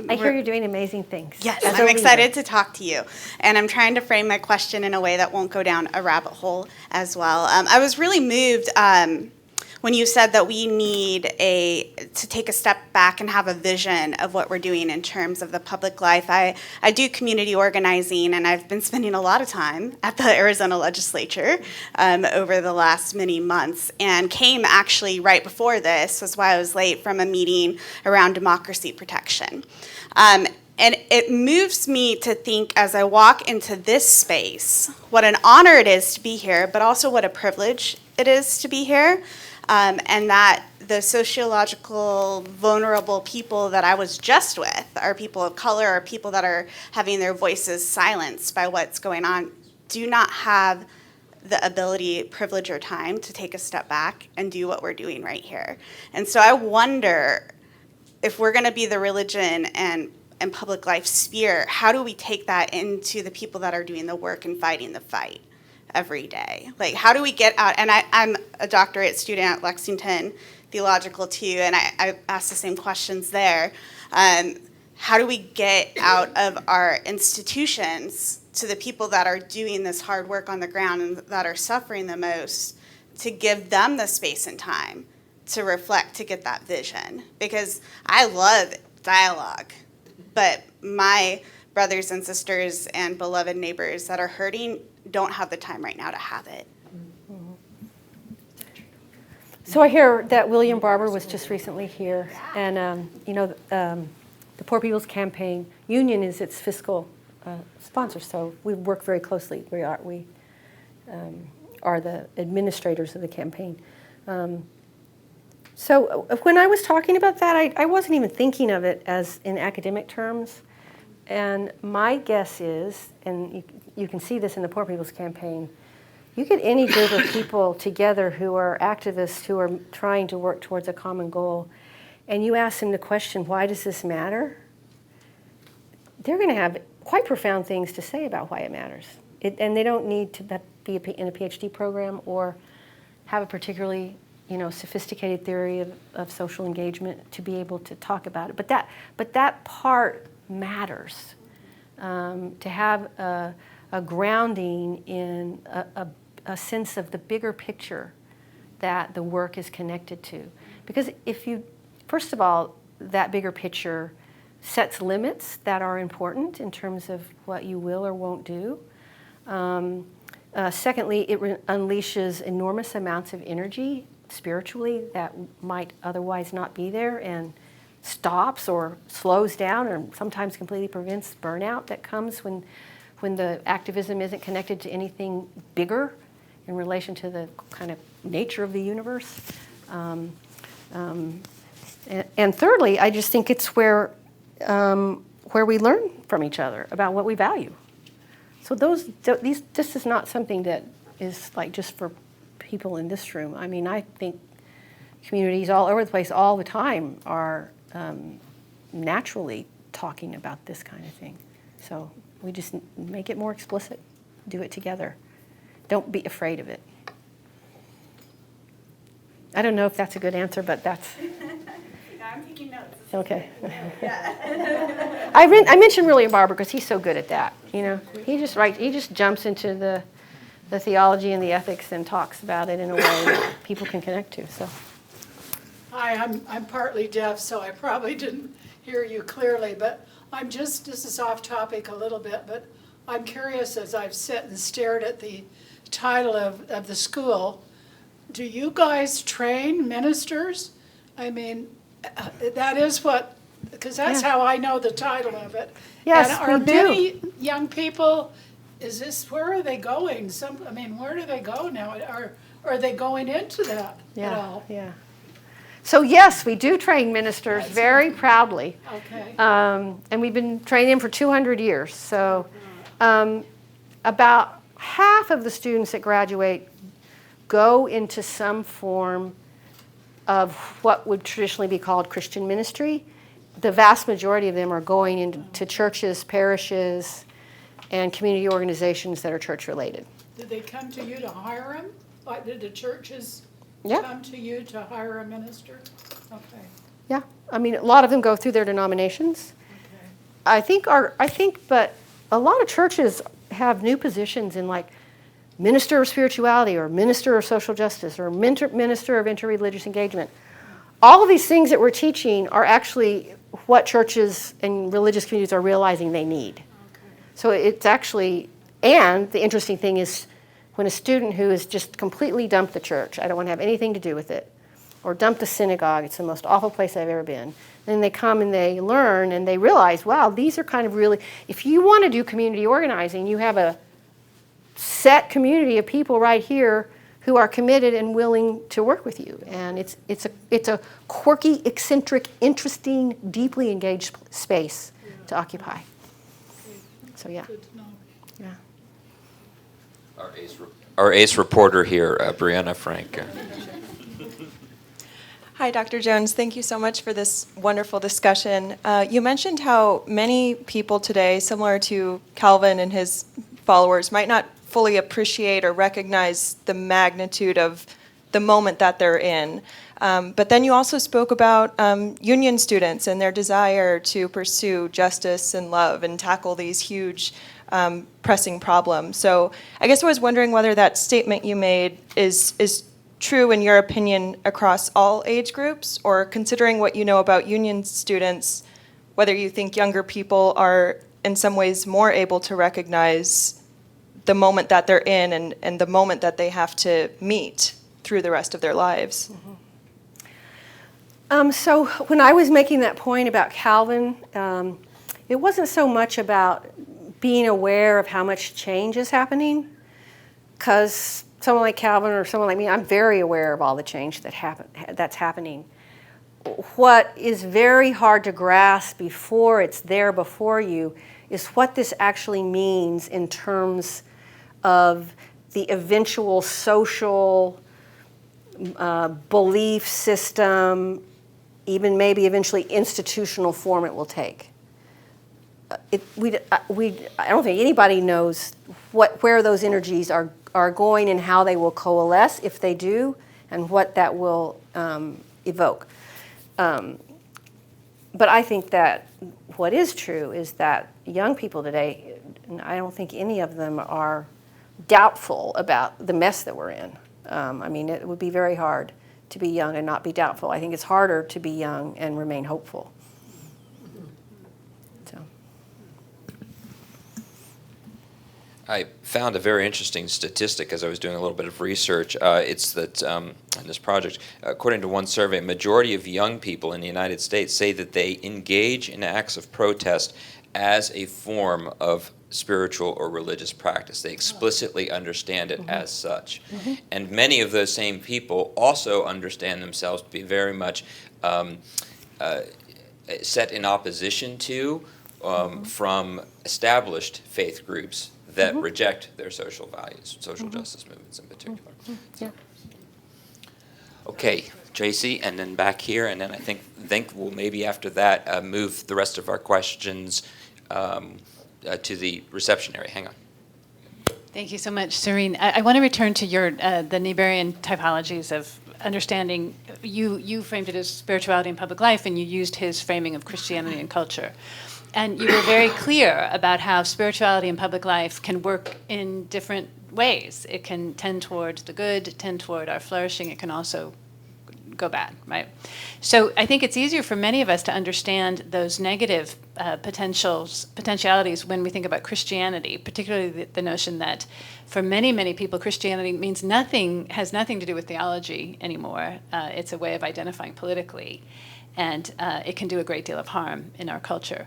I hear you're doing amazing things. Yes, as a I'm leader. excited to talk to you. And I'm trying to frame my question in a way that won't go down a rabbit hole as well. I was really moved when you said that we need to take a step back and have a vision of what we're doing in terms of the public life. I do community organizing, and I've been spending a lot of time at the Arizona legislature over the last many months, and came actually right before this, was why I was late, from a meeting around democracy protection. And it moves me to think, as I walk into this space, what an honor it is to be here, but also what a privilege it is to be here. And that the sociological vulnerable people that I was just with are people of color, or people that are having their voices silenced by what's going on, do not have the ability, privilege, or time to take a step back and do what we're doing right here. And so I wonder, if we're going to be the religion and public life sphere, how do we take that into the people that are doing the work and fighting the fight every day? Like, how do we get out? And I'm a doctorate student at Lexington Theological too, and I ask the same questions there. How do we get out of our institutions to the people that are doing this hard work on the ground and that are suffering the most, to give them the space and time to reflect, to get that vision? Because I love dialogue, but my brothers and sisters and beloved neighbors that are hurting don't have the time right now to have it. So I hear that William Barber was just recently here, and the Poor People's Campaign Union is its fiscal sponsor, so we work very closely. We are the administrators of the campaign. So when I was talking about that, I wasn't even thinking of it as in academic terms. And my guess is, and you can see this in the Poor People's Campaign, you get any group of people together who are activists, who are trying to work towards a common goal, and you ask them the question, why does this matter? They're going to have quite profound things to say about why it matters. And they don't need to be in a PhD program or have a particularly sophisticated theory of social engagement to be able to talk about it. But that part matters, to have a grounding in a sense of the bigger picture that the work is connected to. Because first of all, that bigger picture sets limits that are important in terms of what you will or won't do. Secondly, it unleashes enormous amounts of energy spiritually that might otherwise not be there, and stops or slows down or sometimes completely prevents burnout that comes when the activism isn't connected to anything bigger in relation to the kind of nature of the universe. And thirdly, I just think it's where we learn from each other about what we value. So this is not something that is like just for people in this room. I mean, I think communities all over the place all the time are naturally talking about this kind of thing. So we just make it more explicit, do it together. Don't be afraid of it. I don't know if that's a good answer, but that's... I'm taking notes. Okay. I mentioned William Barber because he's so good at that. He just jumps into the theology and the ethics and talks about it in a way that people can connect to. So. Hi, I'm partly deaf, so I probably didn't hear you clearly, but this is off topic a little bit, but I'm curious, as I've sat and stared at the title of the school, do you guys train ministers? I mean, that is because that's how I know the title of it. Yes, and are we do. many young people, where are they going? Where do they go now? Are they going into that at all? Yeah. So yes, we do train ministers very proudly. Okay. And we've been training them for 200 years. So about half of the students that graduate go into some form of what would traditionally be called Christian ministry. The vast majority of them are going into churches, parishes, and community organizations that are church-related. Did they come to you to hire them? Like, did the churches Yeah. come to you to hire a minister? Okay, Yeah, I mean, a lot of them go through their denominations. okay. But a lot of churches have new positions in like minister of spirituality or minister of social justice or minister of interreligious engagement. All of these things that we're teaching are actually what churches and religious communities are realizing they need. So it's actually, and the interesting thing is when a student who has just completely dumped the church, I don't want to have anything to do with it, or dumped the synagogue, it's the most awful place I've ever been, then they come and they learn and they realize, wow, these are kind of really, if you want to do community organizing, you have a set community of people right here who are committed and willing to work with you. And it's a quirky, eccentric, interesting, deeply engaged space to occupy. So yeah. Good to know. Yeah. Our ace reporter here, Brianna Frank. Hi, Dr. Jones. Thank you so much for this wonderful discussion. You mentioned how many people today, similar to Calvin and his followers, might not fully appreciate or recognize the magnitude of the moment that they're in. But then you also spoke about Union students and their desire to pursue justice and love and tackle these huge pressing problems. So I guess I was wondering whether that statement you made is true in your opinion across all age groups, or considering what you know about Union students, whether you think younger people are in some ways more able to recognize the moment that they're in and the moment that they have to meet through the rest of their lives. So when I was making that point about Calvin, it wasn't so much about being aware of how much change is happening, because someone like Calvin or someone like me, I'm very aware of all the change that's happening. What is very hard to grasp before it's there before you is what this actually means in terms of the eventual social belief system, even maybe eventually institutional form it will take. I don't think anybody knows where those energies are going and how they will coalesce, if they do, and what that will evoke. But I think that what is true is that young people today, I don't think any of them are doubtful about the mess that we're in. I mean, it would be very hard to be young and not be doubtful. I think it's harder to be young and remain hopeful. So. I found a very interesting statistic as I was doing a little bit of research. It's that in this project, according to one survey, a majority of young people in the United States say that they engage in acts of protest as a form of spiritual or religious practice. They explicitly understand it as such. And many of those same people also understand themselves to be very much set in opposition to from established faith groups that reject their social values, social justice movements in particular. Yeah. Okay, Tracy, and then back here, and then I think we'll maybe after that move the rest of our questions to the reception area. Hang on. Thank you so much, Serene. I want to return to your the Niebuhrian typologies of understanding. You framed it as spirituality and public life, and you used his framing of Christianity and culture. And you were very clear about how spirituality and public life can work in different ways. It can tend toward the good, tend toward our flourishing. It can also go bad, right? So I think it's easier for many of us to understand those negative potentialities when we think about Christianity, particularly the notion that for many, many people, Christianity means has nothing to do with theology anymore. It's a way of identifying politically, and it can do a great deal of harm in our culture.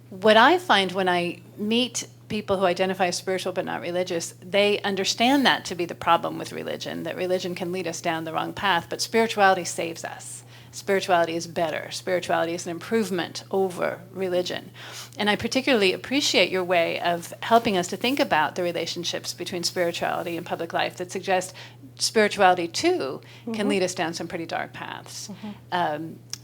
What I find when I meet people who identify as spiritual but not religious, they understand that to be the problem with religion, that religion can lead us down the wrong path, but spirituality saves us. spirituality is better. Spirituality is an improvement over religion. And I particularly appreciate your way of helping us to think about the relationships between spirituality and public life that suggest spirituality, too, can lead us down some pretty dark paths.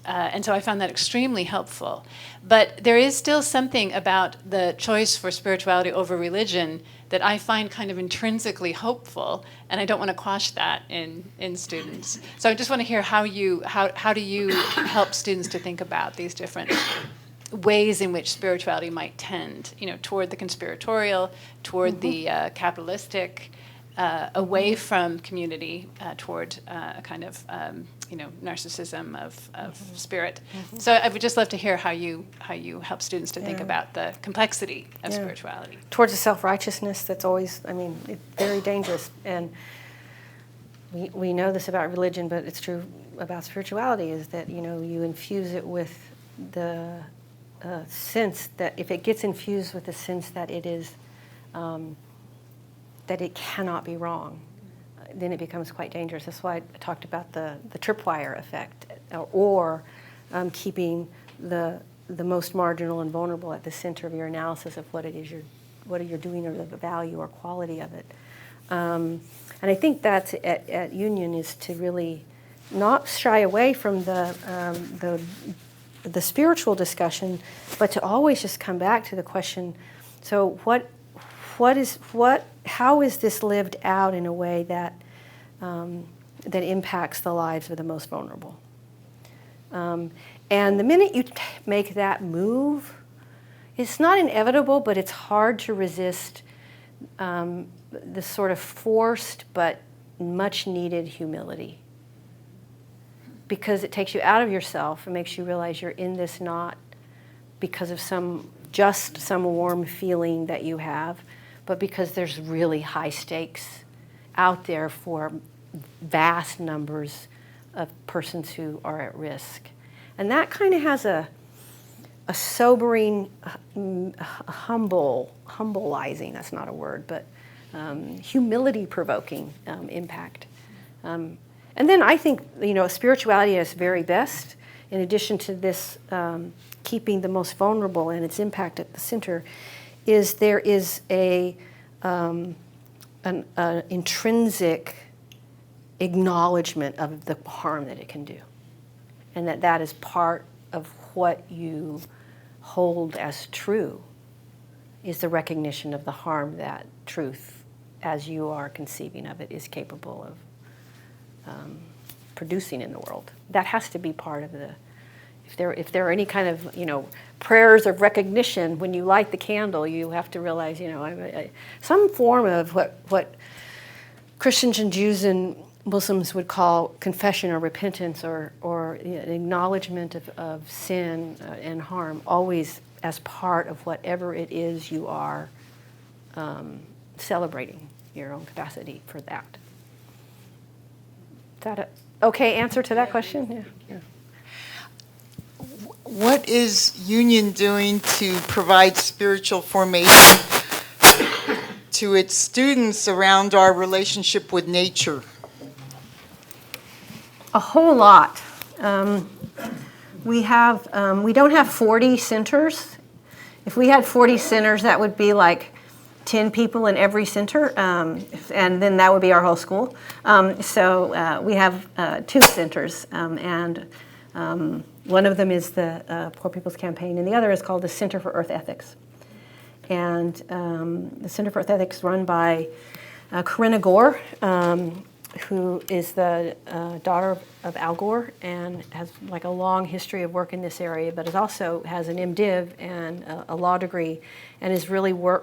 And so I found that extremely helpful. But there is still something about the choice for spirituality over religion that I find kind of intrinsically hopeful, and I don't want to quash that in students. So I just want to hear how do you help students to think about these different ways in which spirituality might tend, toward the conspiratorial, toward the capitalistic, away from community, toward a kind of narcissism of spirit. So I would just love to hear how you help students to think about the complexity of spirituality. Towards a self-righteousness that's always, it's very dangerous. And we know this about religion, but it's true about spirituality, is that, you infuse it with the sense that if it gets infused with the sense that it is, that it cannot be wrong, then it becomes quite dangerous. That's why I talked about the tripwire effect, or keeping the most marginal and vulnerable at the center of your analysis of what you're doing, or the value or quality of it. And I think that's at Union, is to really not shy away from the spiritual discussion, but to always just come back to the question: so how is this lived out in a way that that impacts the lives of the most vulnerable? And the minute you make that move, it's not inevitable, but it's hard to resist the sort of forced but much needed humility, because it takes you out of yourself and makes you realize you're in this not because of some warm feeling that you have, but because there's really high stakes out there for vast numbers of persons who are at risk. And that kind of has a sobering, humbleizing, that's not a word, but humility-provoking impact. And then I think, spirituality at its very best, in addition to this keeping the most vulnerable and its impact at the center, is there is an intrinsic acknowledgement of the harm that it can do, and that is part of what you hold as true, is the recognition of the harm that truth, as you are conceiving of it, is capable of producing in the world. That has to be part of the, if there are any kind of, prayers of recognition, when you light the candle, you have to realize, some form of what Christians and Jews and Muslims would call confession or repentance, or an acknowledgement of sin and harm, always as part of whatever it is you are celebrating your own capacity for that. Is that an okay answer to that question? Yeah. What is Union doing to provide spiritual formation to its students around our relationship with nature? A whole lot. We don't have 40 centers. If we had 40 centers, that would be like 10 people in every center, and then that would be our whole school. So we have 2 centers, and one of them is the Poor People's Campaign, and the other is called the Center for Earth Ethics. And the Center for Earth Ethics is run by Corinna Gore, who is the daughter of Al Gore and has like a long history of work in this area, but also has an MDiv and a law degree, and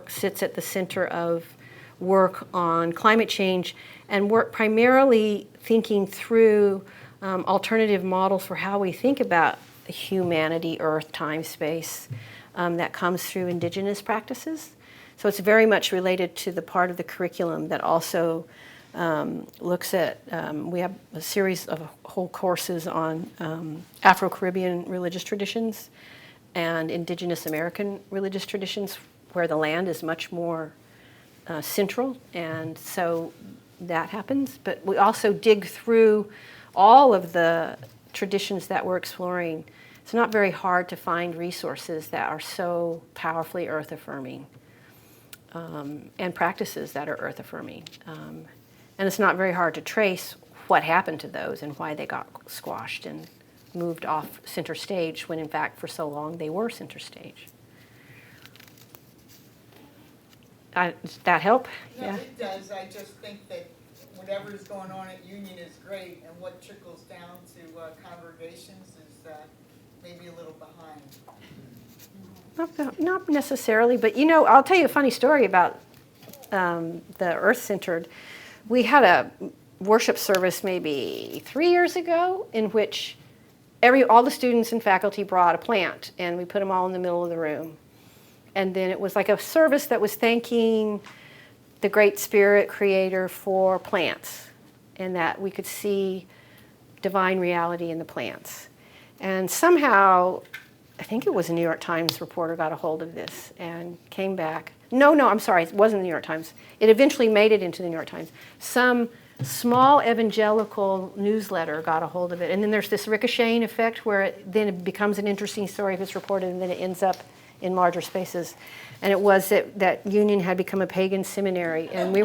sits at the center of work on climate change, and work primarily thinking through alternative models for how we think about humanity, earth, time, space, that comes through indigenous practices. So it's very much related to the part of the curriculum that also looks at, we have a series of whole courses on Afro-Caribbean religious traditions and indigenous American religious traditions, where the land is much more central, and so that happens. But we also dig through all of the traditions that we're exploring, it's not very hard to find resources that are so powerfully earth-affirming, and practices that are earth-affirming. And it's not very hard to trace what happened to those and why they got squashed and moved off center stage, when in fact for so long they were center stage. Does that help? No, it does. I just think that whatever is going on at Union is great, and what trickles down to congregations is maybe a little behind. Not necessarily, but I'll tell you a funny story about the Earth-centered. We had a worship service maybe 3 years ago in which all the students and faculty brought a plant, and we put them all in the middle of the room. And then it was like a service that was thanking the Great Spirit Creator for plants, and that we could see divine reality in the plants. And somehow, I think it was a New York Times reporter got a hold of this and came back. No, I'm sorry, it wasn't the New York Times. It eventually made it into the New York Times. Some small evangelical newsletter got a hold of it. And then there's this ricocheting effect where it becomes an interesting story if it's reported, and then it ends up in larger spaces. And it was that Union had become a pagan seminary, and we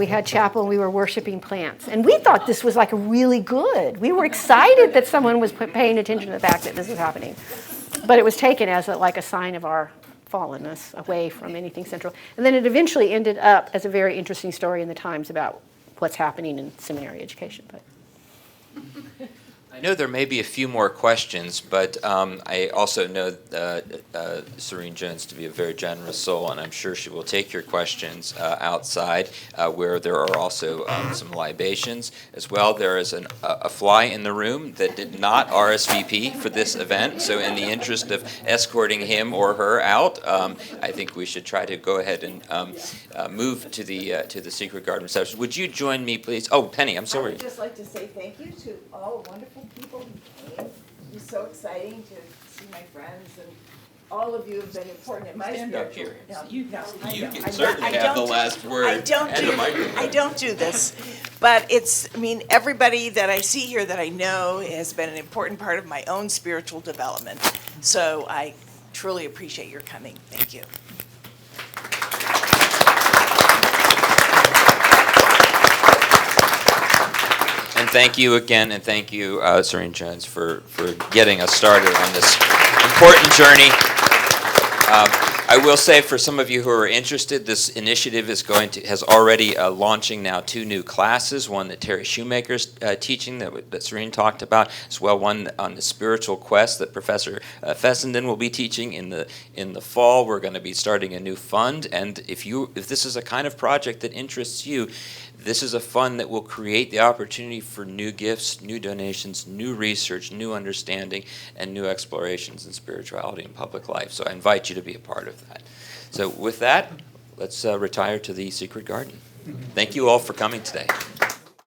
had chapel and we were worshiping plants. And we thought this was like really good. We were excited that someone was paying attention to the fact that this was happening. But it was taken as a sign of our fallenness away from anything central. And then it eventually ended up as a very interesting story in the Times about what's happening in seminary education. But I know there may be a few more questions, but I also know Serene Jones to be a very generous soul, and I'm sure she will take your questions outside, where there are also some libations as well. There is a fly in the room that did not RSVP for this event, so in the interest of escorting him or her out, I think we should try to go ahead and move to the Secret Garden reception. Would you join me, please? Oh, Penny, I'm I sorry. would just like to say thank you to all the wonderful people who came. It was so exciting to see my friends, and all of you have been important in my Stand up spiritual. here. No, You I can know. certainly I have the don't- last word. I don't and the microphone. I don't do this, but everybody that I see here that I know has been an important part of my own spiritual development. So I truly appreciate your coming. Thank you. And thank you again, and thank you, Serene Jones, for getting us started on this important journey. I will say, for some of you who are interested, this initiative has already launching now 2 new classes. One that Terry Shoemaker's teaching that Serene talked about, as well one on the spiritual quest that Professor Fessenden will be teaching in the fall. We're going to be starting a new fund, and if this is a kind of project that interests you, this is a fund that will create the opportunity for new gifts, new donations, new research, new understanding, and new explorations in spirituality and public life. So I invite you to be a part of that. So with that, let's retire to the Secret Garden. Thank you all for coming today.